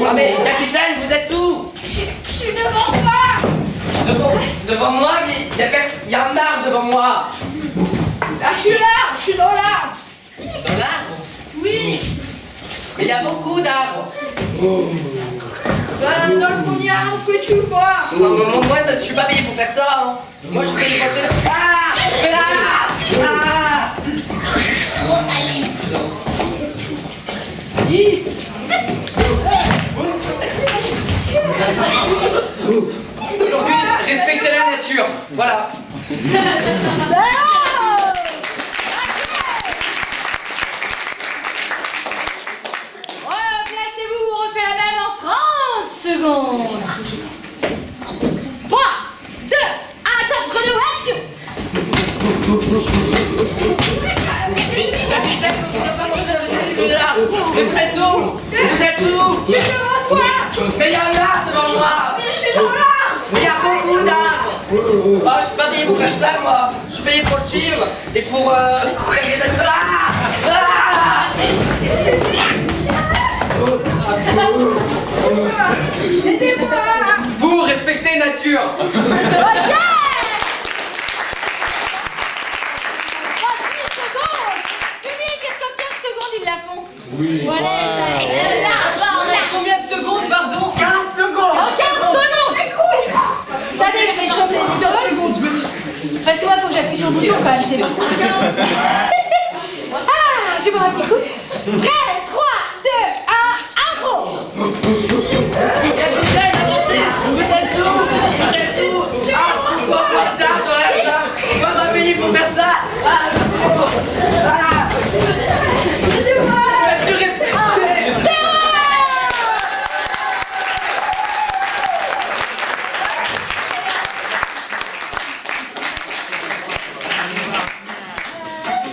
Speaker 4: Ah mais capitaine, vous êtes où?
Speaker 6: Je suis devant toi.
Speaker 4: Devant moi, mais il y a un arbre devant moi.
Speaker 6: Ah, je suis dans l'arbre.
Speaker 4: Dans l'arbre?
Speaker 6: Oui.
Speaker 4: Mais il y a beaucoup d'arbres.
Speaker 6: Dans le premier arbre que tu vois.
Speaker 4: Moi, je suis pas payé pour faire ça. Hein. Moi, je suis payé pour faire...
Speaker 9: Bon, allez.
Speaker 1: 10.
Speaker 10: Aujourd'hui, respectez la nature. Voilà.
Speaker 1: Placez-vous, on refait la même en 30 secondes. 3, 2, 1, top chrono, action.
Speaker 4: Mais vous êtes où? Vous êtes où?
Speaker 6: Je suis devant toi.
Speaker 4: Mais il y a un arbre devant moi.
Speaker 6: Mais je suis dans l'arbre.
Speaker 4: Mais il y a beaucoup d'arbres. Oh, je suis pas payé pour faire ça, moi. Je suis payé pour le suivre et pour...
Speaker 6: Aidez-moi.
Speaker 10: Vous respectez nature.
Speaker 1: Ok. 38 secondes. Public, est-ce qu'en 15 secondes ils la font? Oui. Voilà.
Speaker 10: Combien de secondes, pardon?
Speaker 7: 15 secondes.
Speaker 1: En 15 secondes. C'est cool. Attendez, je m'échauffe les épaules. Parce que moi, il faut que j'appuie sur le bouton, quoi. Je sais pas. Ah, je vais boire un petit coup. Prêt, 3, 2, 1, impro.
Speaker 4: Capitaine, avancez. Vous êtes où? Vous êtes où? Ah, pourquoi d'arbres dans la salle? Moi, m'a payé pour faire ça.
Speaker 10: Tu respectes.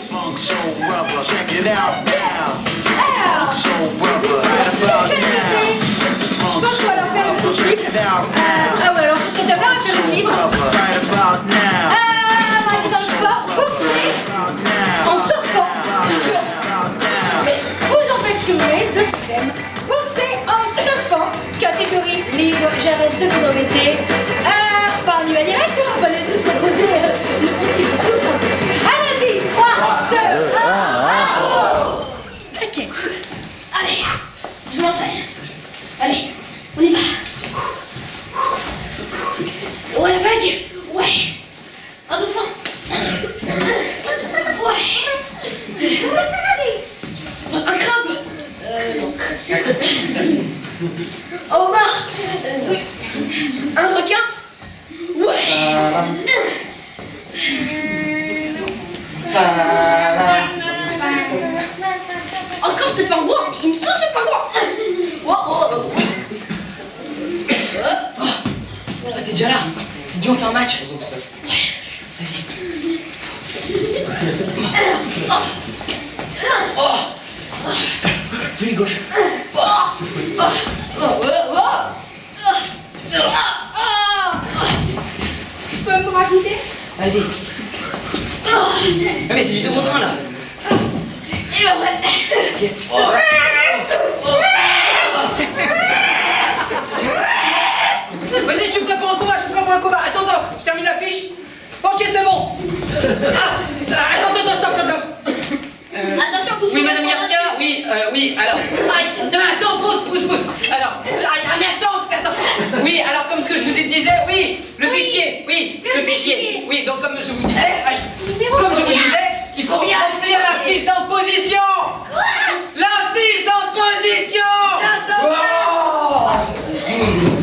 Speaker 11: Funk Soul Brother, check it out now. Funk Soul Brother, right about now. Funk Soul Brother, check it out now.
Speaker 1: Ah ouais, alors sur cette table-là, on va faire une libre.
Speaker 11: Brother, right about now.
Speaker 1: Moi, c'est dans le sport, boxer, en surfant. Mais vous en faites ce que vous voulez de ce thème. Boxer en surfant, catégorie libre, j'arrête de vous embêter. Pas en direct, on va laisser se reposer le petit qui souffre. Allez-y, 3, 2, 1, ok.
Speaker 9: Allez, je m'entraîne. Allez, on y va. Ouais, la vague. Ouais. Un dauphin. Ouais. Un crabe. Non. Un homard. Un requin. Ouais. Encore ce pingouin. Il me saoule ce pingouin. Oh.
Speaker 5: Ah, t'es déjà là. C'est dur de faire un match. Vas-y. Plus gauche.
Speaker 6: Tu peux me rajouter?
Speaker 5: Vas-y. Ah, mais c'est du 2 contre 1 là.
Speaker 9: Et ben ouais.
Speaker 5: Ok.
Speaker 10: Vas-y, je suis prêt pour un combat, Attends, je termine la fiche. Ok, c'est bon. Attends, stop.
Speaker 9: Attention, pour
Speaker 10: Oui, Madame Garcia, oui, alors... non, attends, pause. Alors, mais attends. Oui, alors, comme ce que je vous disais, oui, le fichier. Oui, donc comme je vous disais, il faut remplir la fiche d'imposition. La fiche d'imposition.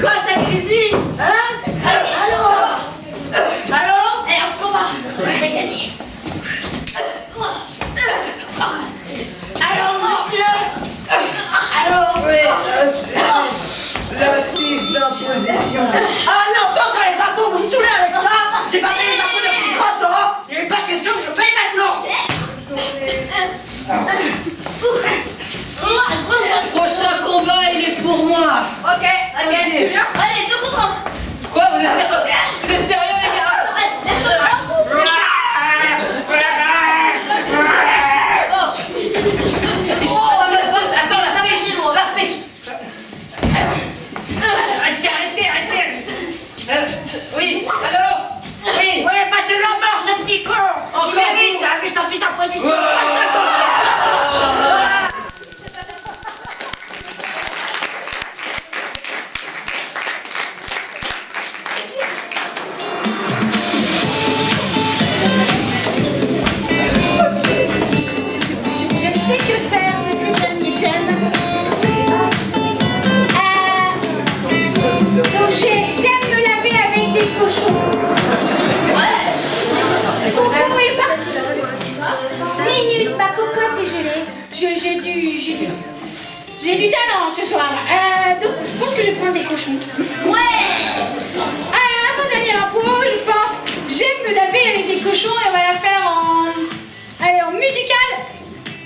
Speaker 6: Quoi, sacrifice? Hein? Allô?
Speaker 9: Allez, on se combat. On a gagné.
Speaker 6: Allô, monsieur? Allô?
Speaker 7: La fiche d'imposition.
Speaker 6: Ah non, pas encore les impôts, vous me saoulez avec ça. J'ai pas payé les impôts depuis 30 ans. Il n'est pas question que je paye maintenant.
Speaker 5: Prochain combat, il est pour moi.
Speaker 9: Ok, tu viens? Allez, 2 contre 1.
Speaker 10: Quoi, vous êtes sérieux, les gars?
Speaker 9: Laisse-le.
Speaker 1: J'ai du talent ce soir. Donc je pense que je vais prendre des cochons.
Speaker 9: Ouais.
Speaker 1: Avant-dernière impro, je pense. J'aime me laver avec des cochons et on va la faire en musical.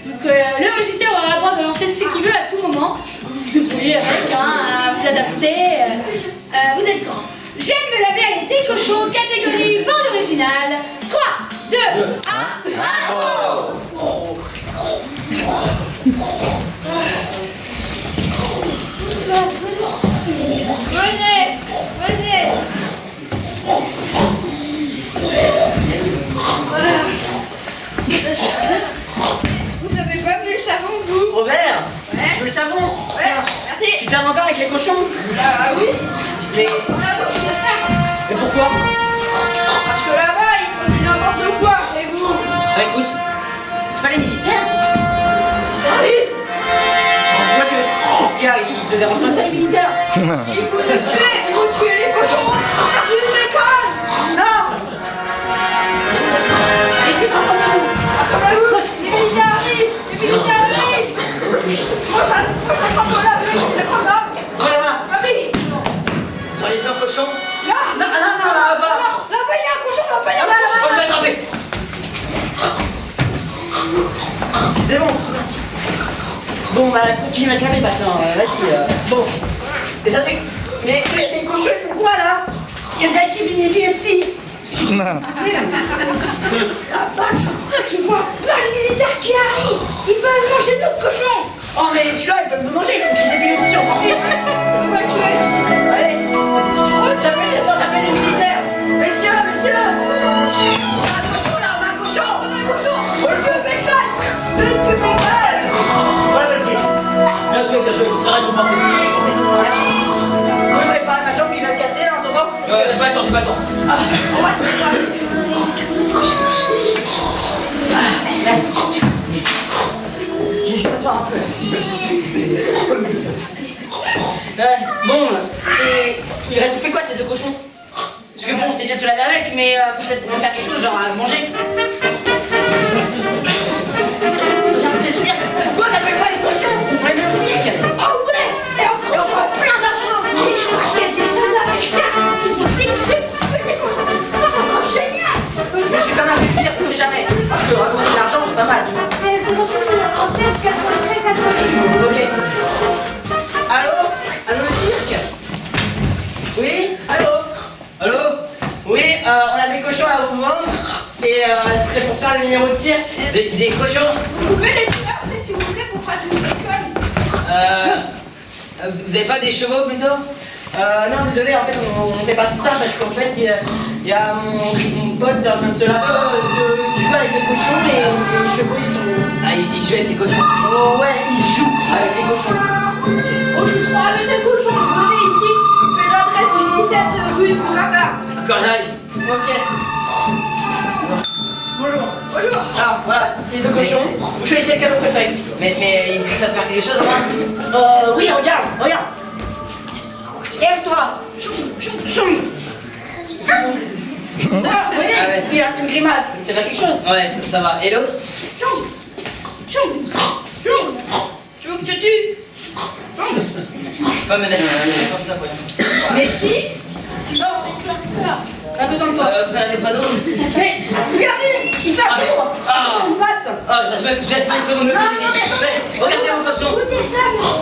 Speaker 1: Donc le régisseur aura le droit de lancer ce qu'il veut à tout moment. Vous vous débrouillez avec, vous adaptez. Vous êtes grand. J'aime me laver avec des cochons, catégorie bande originale. 3, 2, 1,
Speaker 3: Venez. Vous avez pas vu le savon, vous?
Speaker 8: Robert,
Speaker 3: Ouais.
Speaker 8: tu veux le savon?
Speaker 3: Ouais, merci.
Speaker 8: Tu t'aimes encore avec les cochons?
Speaker 3: Ah oui.
Speaker 8: Mais pourquoi?
Speaker 3: Parce que là-bas, ils font du n'importe quoi, et vous?
Speaker 8: Bah écoute, c'est pas les militaires?
Speaker 3: Ah oui.
Speaker 8: Pourquoi tu veux? Qu'est-ce qu'il y a? Ils te dérangent tant que ça, les militaires?
Speaker 3: Il faut les tuer. Il faut tuer les cochons. Ça tue une école.
Speaker 8: Non!
Speaker 3: Rassemblez-vous. Les militaires arrivent. Moi, ça prend pas la vue, c'est pas grave.
Speaker 8: Voilà.
Speaker 3: Ah oui.
Speaker 8: Sur les vieux cochons?
Speaker 3: Là.
Speaker 8: Non, là-bas!
Speaker 3: Là-bas, il y a un cochon, là-bas, il y a un
Speaker 8: Là-bas,
Speaker 3: cochon.
Speaker 8: je vais attraper! C'est bon, parti. Bon, bah, continue à te laver maintenant, vas-y. Bon. Et ça, c'est. Mais les cochons, ils font quoi là? Il y a une épilepsie!
Speaker 3: La vache, je vois plein de militaires qui arrivent. Ils veulent manger notre cochon.
Speaker 8: Oh, mais celui-là, ils peuvent me manger, ils font qu'il ait l'épilepsie, on s'en fiche!
Speaker 3: On va le tuer.
Speaker 8: Allez! J'appelle les militaires! Messieurs! On a un cochon là, on a un cochon!
Speaker 3: On le coupe, bacon.
Speaker 8: Voilà le pied! Bien joué, c'est vrai qu'on pense. Merci. Vous pouvez préparer ma jambe qui vient de casser là en tombant? J'ai pas le temps.
Speaker 3: On va se faire.
Speaker 8: Merci. Je vais m'asseoir un peu. Bon, et il reste, on fait quoi ces deux cochons? Parce que bon, c'est bien de se laver avec, mais faut peut-être faire quelque chose, genre à manger. Regarde, c'est cirque. Pourquoi on n'appelle pas les cochons? On les met au cirque.
Speaker 3: Ah ouais. Et on fera plein d'argent. Et je crois qu'il y a des soldats américains qui vont déguiser pour tuer des cochons. Ça sera génial.
Speaker 8: Mais je suis quand même avec le cirque, on sait jamais. Parce que raconter de l'argent, c'est pas mal.
Speaker 3: C'est pour ça que c'est la française qui a fait la
Speaker 8: Ok. Allô, le cirque? Oui? Allô? Oui, on a des cochons à vous vendre. Et c'est pour faire le numéro de cirque. Des cochons?
Speaker 3: Vous pouvez les tuer après si vous voulez pour faire du bacon.
Speaker 5: Vous avez pas des chevaux plutôt?
Speaker 8: Non, désolé, en fait, on fait pas ça parce qu'en fait, il y a mon pote en train de se laver, de jouer avec les cochons et les chevaux, ils sont.
Speaker 5: Ah, il joue avec les cochons.
Speaker 8: Oh, ouais, il joue avec les cochons.
Speaker 3: On joue trop avec les cochons. Venez ici. C'est l'adresse du 17 rue Bourgata.
Speaker 5: D'accord, j'arrive.
Speaker 8: Ok. Bonjour.
Speaker 3: Bonjour.
Speaker 8: Alors, voilà, c'est deux cochons. Vous choisissez le cadeau préféré.
Speaker 5: Mais ils savent faire quelque chose, hein?
Speaker 8: Oui, regarde. Lève-toi. Choum. Ah, vous voyez,
Speaker 5: Ah ouais.
Speaker 8: il a fait une grimace. C'est pas quelque chose.
Speaker 5: Ouais, ça va. Et l'autre?
Speaker 3: Choum. Tu veux que je te tue?
Speaker 5: Pas menacer comme ça, voyons.
Speaker 8: Mais si. Non, laisse-la. On a besoin de toi.
Speaker 5: Vous en avez pas d'autres?
Speaker 8: Mais regardez, il fait un tour. Sur une patte.
Speaker 5: Oh, je vais mettre mon
Speaker 8: non,
Speaker 5: regardez mon cochon.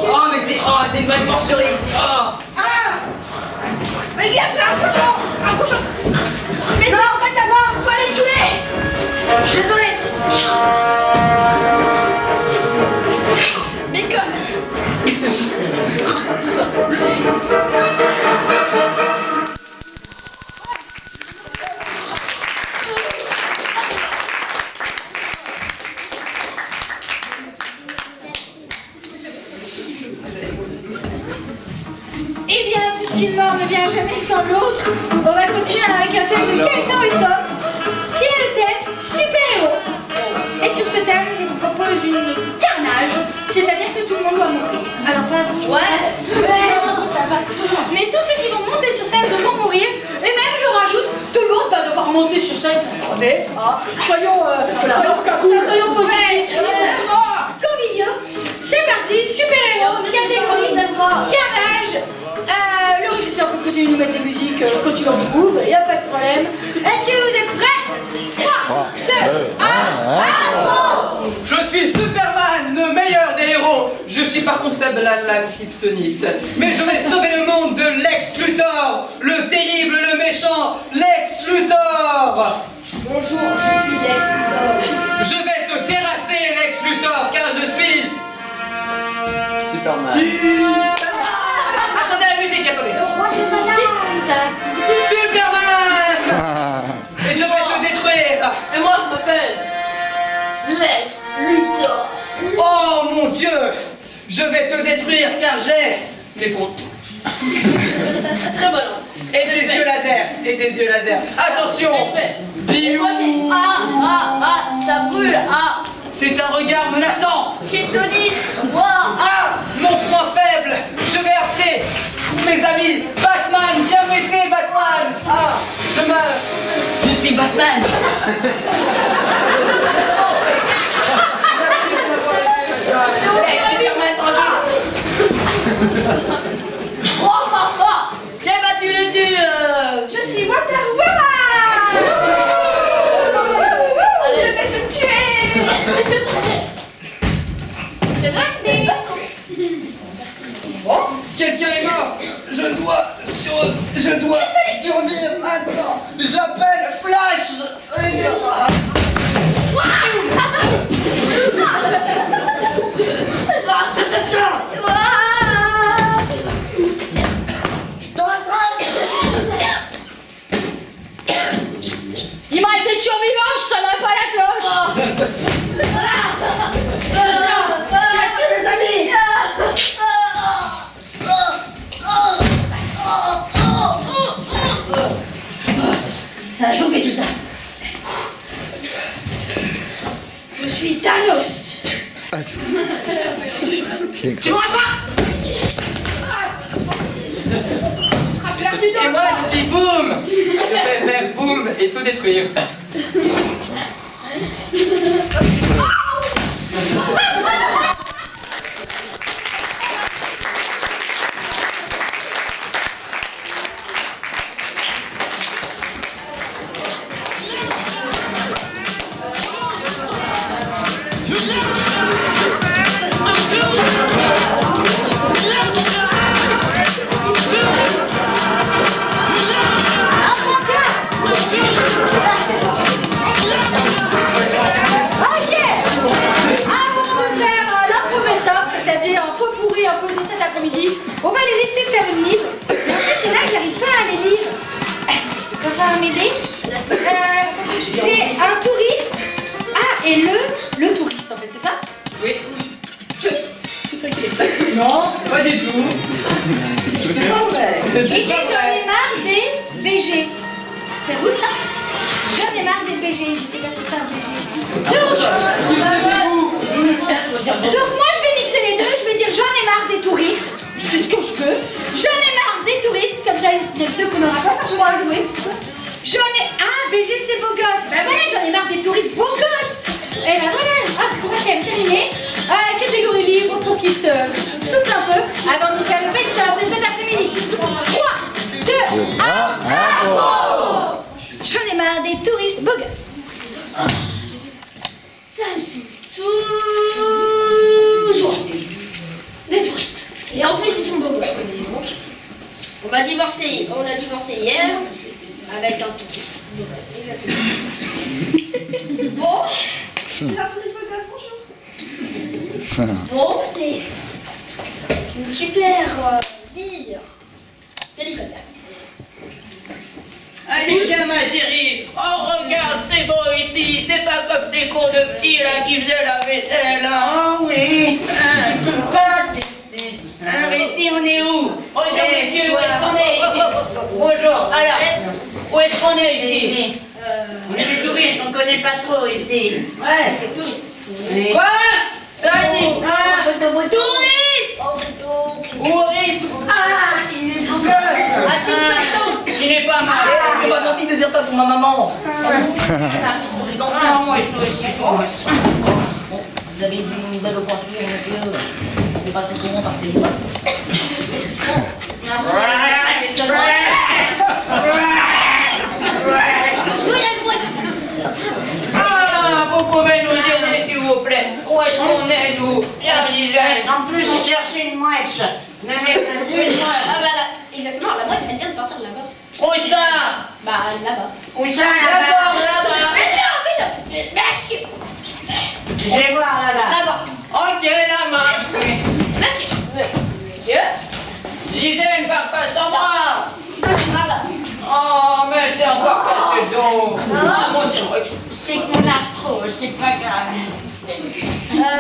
Speaker 5: Oh, mais c'est une vraie porcherie ici. Oh.
Speaker 3: Mais regarde, c'est un cochon. Mais non, arrête d'abord, faut aller tuer.
Speaker 8: Je suis désolé.
Speaker 3: Bacon.
Speaker 1: Eh bien, puisqu'une mort ne vient jamais sans l'autre, on va continuer avec un thème de Gaëtan et Tom, qui est le thème super-héros. Et sur ce thème, je vous propose une carnage, c'est-à-dire que tout le monde doit mourir. Alors pas vous. Ouais, ça va. Mais tous ceux qui vont monter sur scène devront mourir, et même je rajoute, tout le monde va devoir monter sur scène pour crever. Hein. Soyons positifs, conviviaux. C'est parti, super-héros,
Speaker 9: pas.
Speaker 1: Carnage. Le régisseur peut continuer de nous mettre des musiques quand il en trouve, il n'y a pas de problème. Est-ce que vous êtes prêts? 3, 2, 1,
Speaker 10: Je suis Superman, le meilleur des héros. Je suis par contre faible à la kryptonite. Mais je vais sauver le monde de Lex Luthor, le terrible, le méchant Lex Luthor.
Speaker 9: Bonjour, je suis Lex Luthor.
Speaker 10: Je vais te terrasser, Lex Luthor, car je suis...
Speaker 8: Superman.
Speaker 10: Attendez la musique, attendez. Superman. Et je vais te détruire.
Speaker 9: Et moi, je m'appelle Lex Luthor.
Speaker 10: Oh mon Dieu. Je vais te détruire, car j'ai mes points.
Speaker 9: Très bon.
Speaker 10: Et des yeux laser. Et des yeux laser. Attention.
Speaker 9: Respect.
Speaker 10: Biou.
Speaker 9: Moi, c'est ça brûle.
Speaker 10: C'est un regard menaçant.
Speaker 9: Kryptonite. Wow.
Speaker 10: Mon point faible. Je vais appeler mes amis Batman. Bien m'aider, Batman. Le mal.
Speaker 2: Je suis Batman.
Speaker 9: C'est où les amis? J'ai battu le dieu.
Speaker 6: Je suis Wonder Woman. Je vais te tuer.
Speaker 9: C'est vrai, c'est
Speaker 7: Quelqu'un est mort. Je dois survivre maintenant. J'appelle Flash. Aidez-moi.
Speaker 1: Il m'a été survivant, je sonnais pas la cloche.
Speaker 7: Tu as tué mes amis.
Speaker 2: Chauffez tout ça.
Speaker 6: Je suis Thanos.
Speaker 2: Tu m'auras pas.
Speaker 4: Et moi, je suis Boom. Je vais faire Boom et tout détruire.
Speaker 1: On va les laisser faire le livre. Mais en fait, c'est là que j'arrive pas à les lire. Tu vas falloir m'aider. J'ai un touriste. Et le touriste, en fait, c'est ça?
Speaker 10: Oui.
Speaker 1: C'est toi qui l'as.
Speaker 10: Non, pas du tout.
Speaker 7: C'est pas vrai.
Speaker 1: Et j'en ai marre des BG. C'est vous ça? J'en ai marre des BG. Je sais pas si c'est ça un BG. Donc moi je vais mixer les deux. Je vais dire j'en ai marre des touristes. Je fais ce que je veux. J'en ai marre des touristes. Comme ça, il y a deux qu'on n'aura pas. Je vais le jouer. J'en ai... BG c'est beau gosse. Ben voilà, j'en ai marre des touristes beaux gosses. Et ben voilà. Hop, troisième terminé. Catégorie libre pour qu'ils se soufflent un peu avant de nous faire le best-of de cet après-midi. 3, 2, 1, J'en ai marre des touristes beaux gosses.
Speaker 9: Ça me saoule toujours. Des touristes. Et en plus, ils sont beaux gosses. Donc, on a divorcé hier avec un touriste beau gosse. Exactement. Bon.
Speaker 6: C'est la touriste beau gosse, bonjour.
Speaker 9: Bon, c'est une super vie célibataire.
Speaker 5: Allez, viens, ma chérie. Oh, regarde, c'est beau ici. C'est pas comme ces cons de petits là qui faisaient la vaisselle. Oh oui. Tu peux pas tester tout ça. Alors ici, on est où? Bonjour, messieurs, où est-ce qu'on est ici? Bonjour. Alors, où est-ce qu'on est ici? On est des touristes, on connaît pas trop ici. Ouais.
Speaker 9: Des touristes.
Speaker 5: Quoi? T'as dit
Speaker 9: Touristes.
Speaker 5: Touriste. Il est beau gosse. Il est pas mal.
Speaker 2: On m'a menti de dire ça pour ma maman.
Speaker 5: Ah, moi, je dois aussi.
Speaker 2: Bon, vous avez une belle coiffure, monsieur. C'est pas très courant parce que c'est
Speaker 9: Toi, il y a une boîte.
Speaker 5: Ah, vous pouvez nous aider, s'il vous plaît. Où est-ce qu'on est, nous? Bien, Gisèle.
Speaker 8: En plus, on cherchait une mouette. Une mouette.
Speaker 9: Ah bah là, exactement, la boîte, elle vient de partir là-bas.
Speaker 5: Où ça?
Speaker 9: Bah là-bas.
Speaker 8: Où ça,
Speaker 5: D'accord,
Speaker 8: là-bas?
Speaker 5: là-bas.
Speaker 9: Mais non. Monsieur.
Speaker 8: Je vais voir là-bas.
Speaker 9: Là-bas.
Speaker 5: Ok, là-bas.
Speaker 9: Monsieur. Monsieur.
Speaker 5: Gisèle, ne parle pas sans moi.
Speaker 9: Voilà.
Speaker 5: Oh, mais c'est encore cassé le dos. Ah, moi, c'est vrai que
Speaker 8: C'est que mon arthrose, c'est pas grave.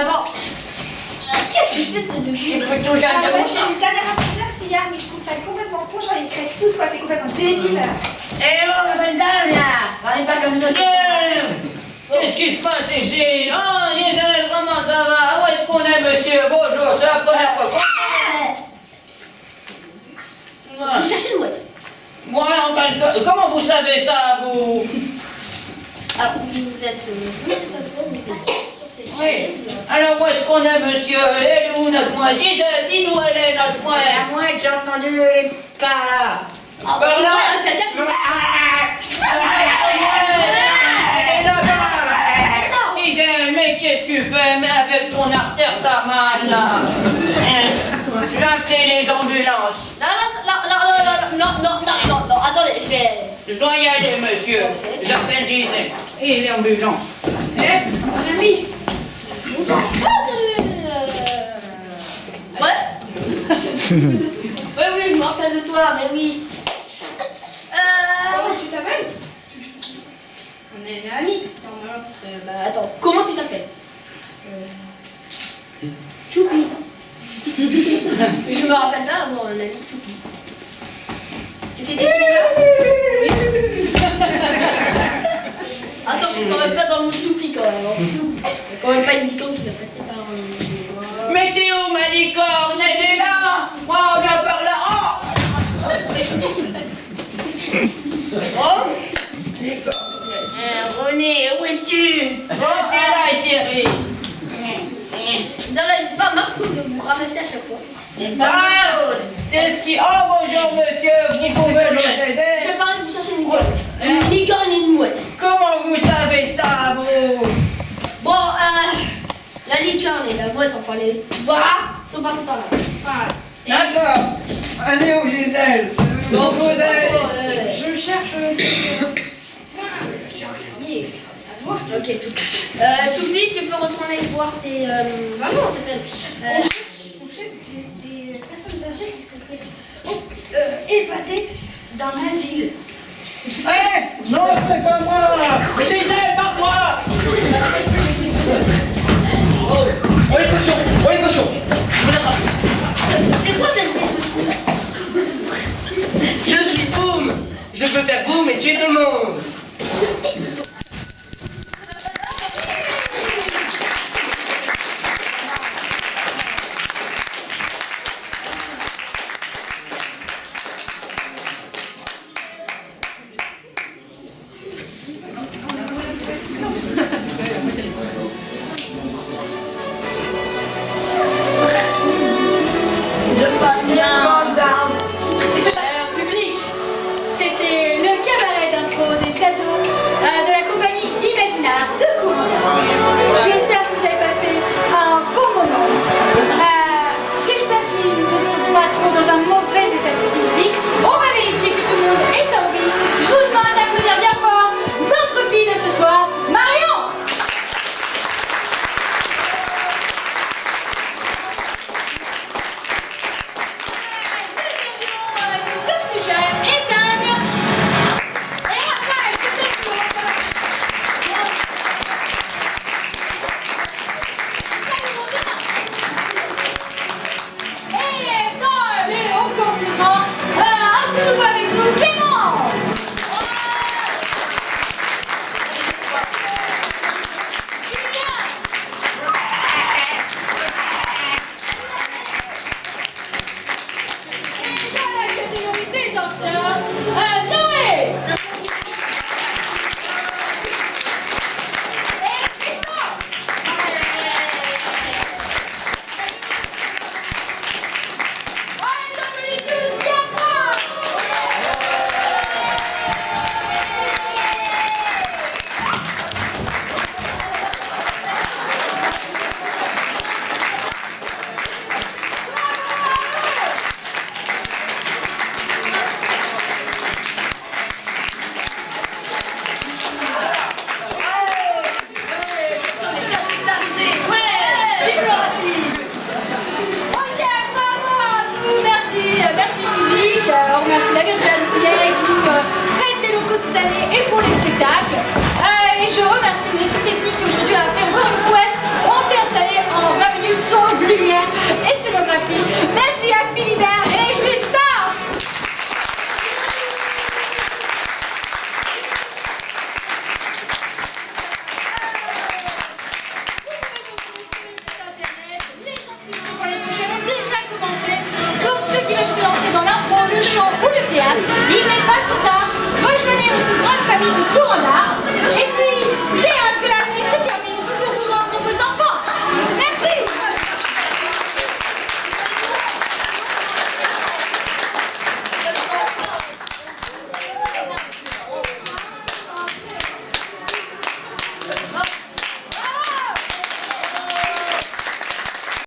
Speaker 9: Bon. Qu'est-ce que je fais de ces deux
Speaker 8: Je suis
Speaker 9: chiens?
Speaker 8: plutôt
Speaker 3: J'ai
Speaker 8: jeune de mon
Speaker 3: une dernière apprentissage hier, mais je trouve ça complètement con, genre ils crèvent tous, quoi, c'est complètement débile.
Speaker 8: Eh oh, bonne dame, là. Parlez pas comme ça.
Speaker 5: Qu'est-ce qui se passe ici? Oh, Gisèle, comment ça va? Où est-ce qu'on est, monsieur? Bonjour, c'est la première fois qu'on...
Speaker 9: Vous cherchez une boîte.
Speaker 5: Moi, en même temps, comment vous savez ça, vous?
Speaker 9: Alors, vous êtes, je ne sais pas quoi, vous êtes sur ces
Speaker 5: Oui.
Speaker 9: chaises.
Speaker 5: Alors, où est-ce qu'on est, monsieur? Elle est où, notre mouette? Dis-nous, elle est notre mouette.
Speaker 8: La mouette, j'ai entendu les par là.
Speaker 9: Ah,
Speaker 5: Par là.
Speaker 9: quelqu'un qui...
Speaker 5: Elle est là-bas. Gisèle, mais qu'est-ce que tu fais? Mais avec ton artère, t'as mal, là. Je vais appeler les ambulances.
Speaker 9: Non, attendez, je vais...
Speaker 5: Je dois y aller, monsieur.
Speaker 9: Ok.
Speaker 5: J'appelle Gisèle. Et l'ambulance.
Speaker 9: Mon ami. Ah, salut. Ouais. Oui, je me rappelle de toi, mais oui.
Speaker 3: Comment tu t'appelles? On est amis, normalement.
Speaker 9: Bah attends, comment tu t'appelles?
Speaker 3: Choupi.
Speaker 9: Je me rappelle pas avoir un ami Choupi. Tu fais du cinéma? Oui. Attends, je suis quand même pas dans le monde Choupi quand même. Hein. Il y a quand même pas une licorne qui va passer par un...
Speaker 5: Météo, ma licorne, elle est là. Moi, on vient par là.
Speaker 9: Oh.
Speaker 8: René, où es-tu?
Speaker 5: Oh, c'est là, chérie.
Speaker 9: Vous avez pas marre de vous ramasser à chaque fois.
Speaker 5: Ah, qu'est-ce qui... Oh, bonjour, monsieur. Vous pouvez nous aider?
Speaker 9: Je vais pas vous chercher une licorne. Une licorne et une mouette.
Speaker 5: Comment vous savez ça, vous?
Speaker 9: Bon, la licorne et la mouette, enfin les bras, sont partis par là. Voilà.
Speaker 5: D'accord. Allez où, Gisèle?
Speaker 9: Bon,
Speaker 5: vous aidez.
Speaker 3: Je cherche. Je suis un fermier, ça se voit.
Speaker 9: Ok, Choupi. Choupi, tu peux retourner voir tes... comment ça s'appelle
Speaker 3: On cherche des personnes âgées qui seraient évadées d'un asile.
Speaker 5: Eh, non, c'est pas moi. Gisèle, par moi. Oh, les cochons. Oh, les cochons.
Speaker 9: C'est quoi cette bête de fou là?
Speaker 4: Je suis Boom. Je peux faire boum et tuer tout le monde.
Speaker 1: Public, c'était le cabaret d'intro des ados de la compagnie Imaginaire de Courant. J'espère que vous avez passé un bon moment. J'espère qu'ils ne sont pas trop dans un mauvais état physique. On va vérifier que tout le monde est en vie. Je vous demande d'applaudir bien fort notre fille de ce soir, Marion. Deux plus jeunes, Ethan et Raphaël, c'est tout. Et dans le année et pour les spectacles. Et je remercie l'équipe technique qui aujourd'hui a fait encore une prouesse. On s'est installé en 20 minutes son, lumière et scénographie. Merci à Philibert et Justin. Pour ceux qui veulent se lancer dans l'impro, le chant ou le théâtre, il n'est pas trop tard. Rejoignez notre grande famille de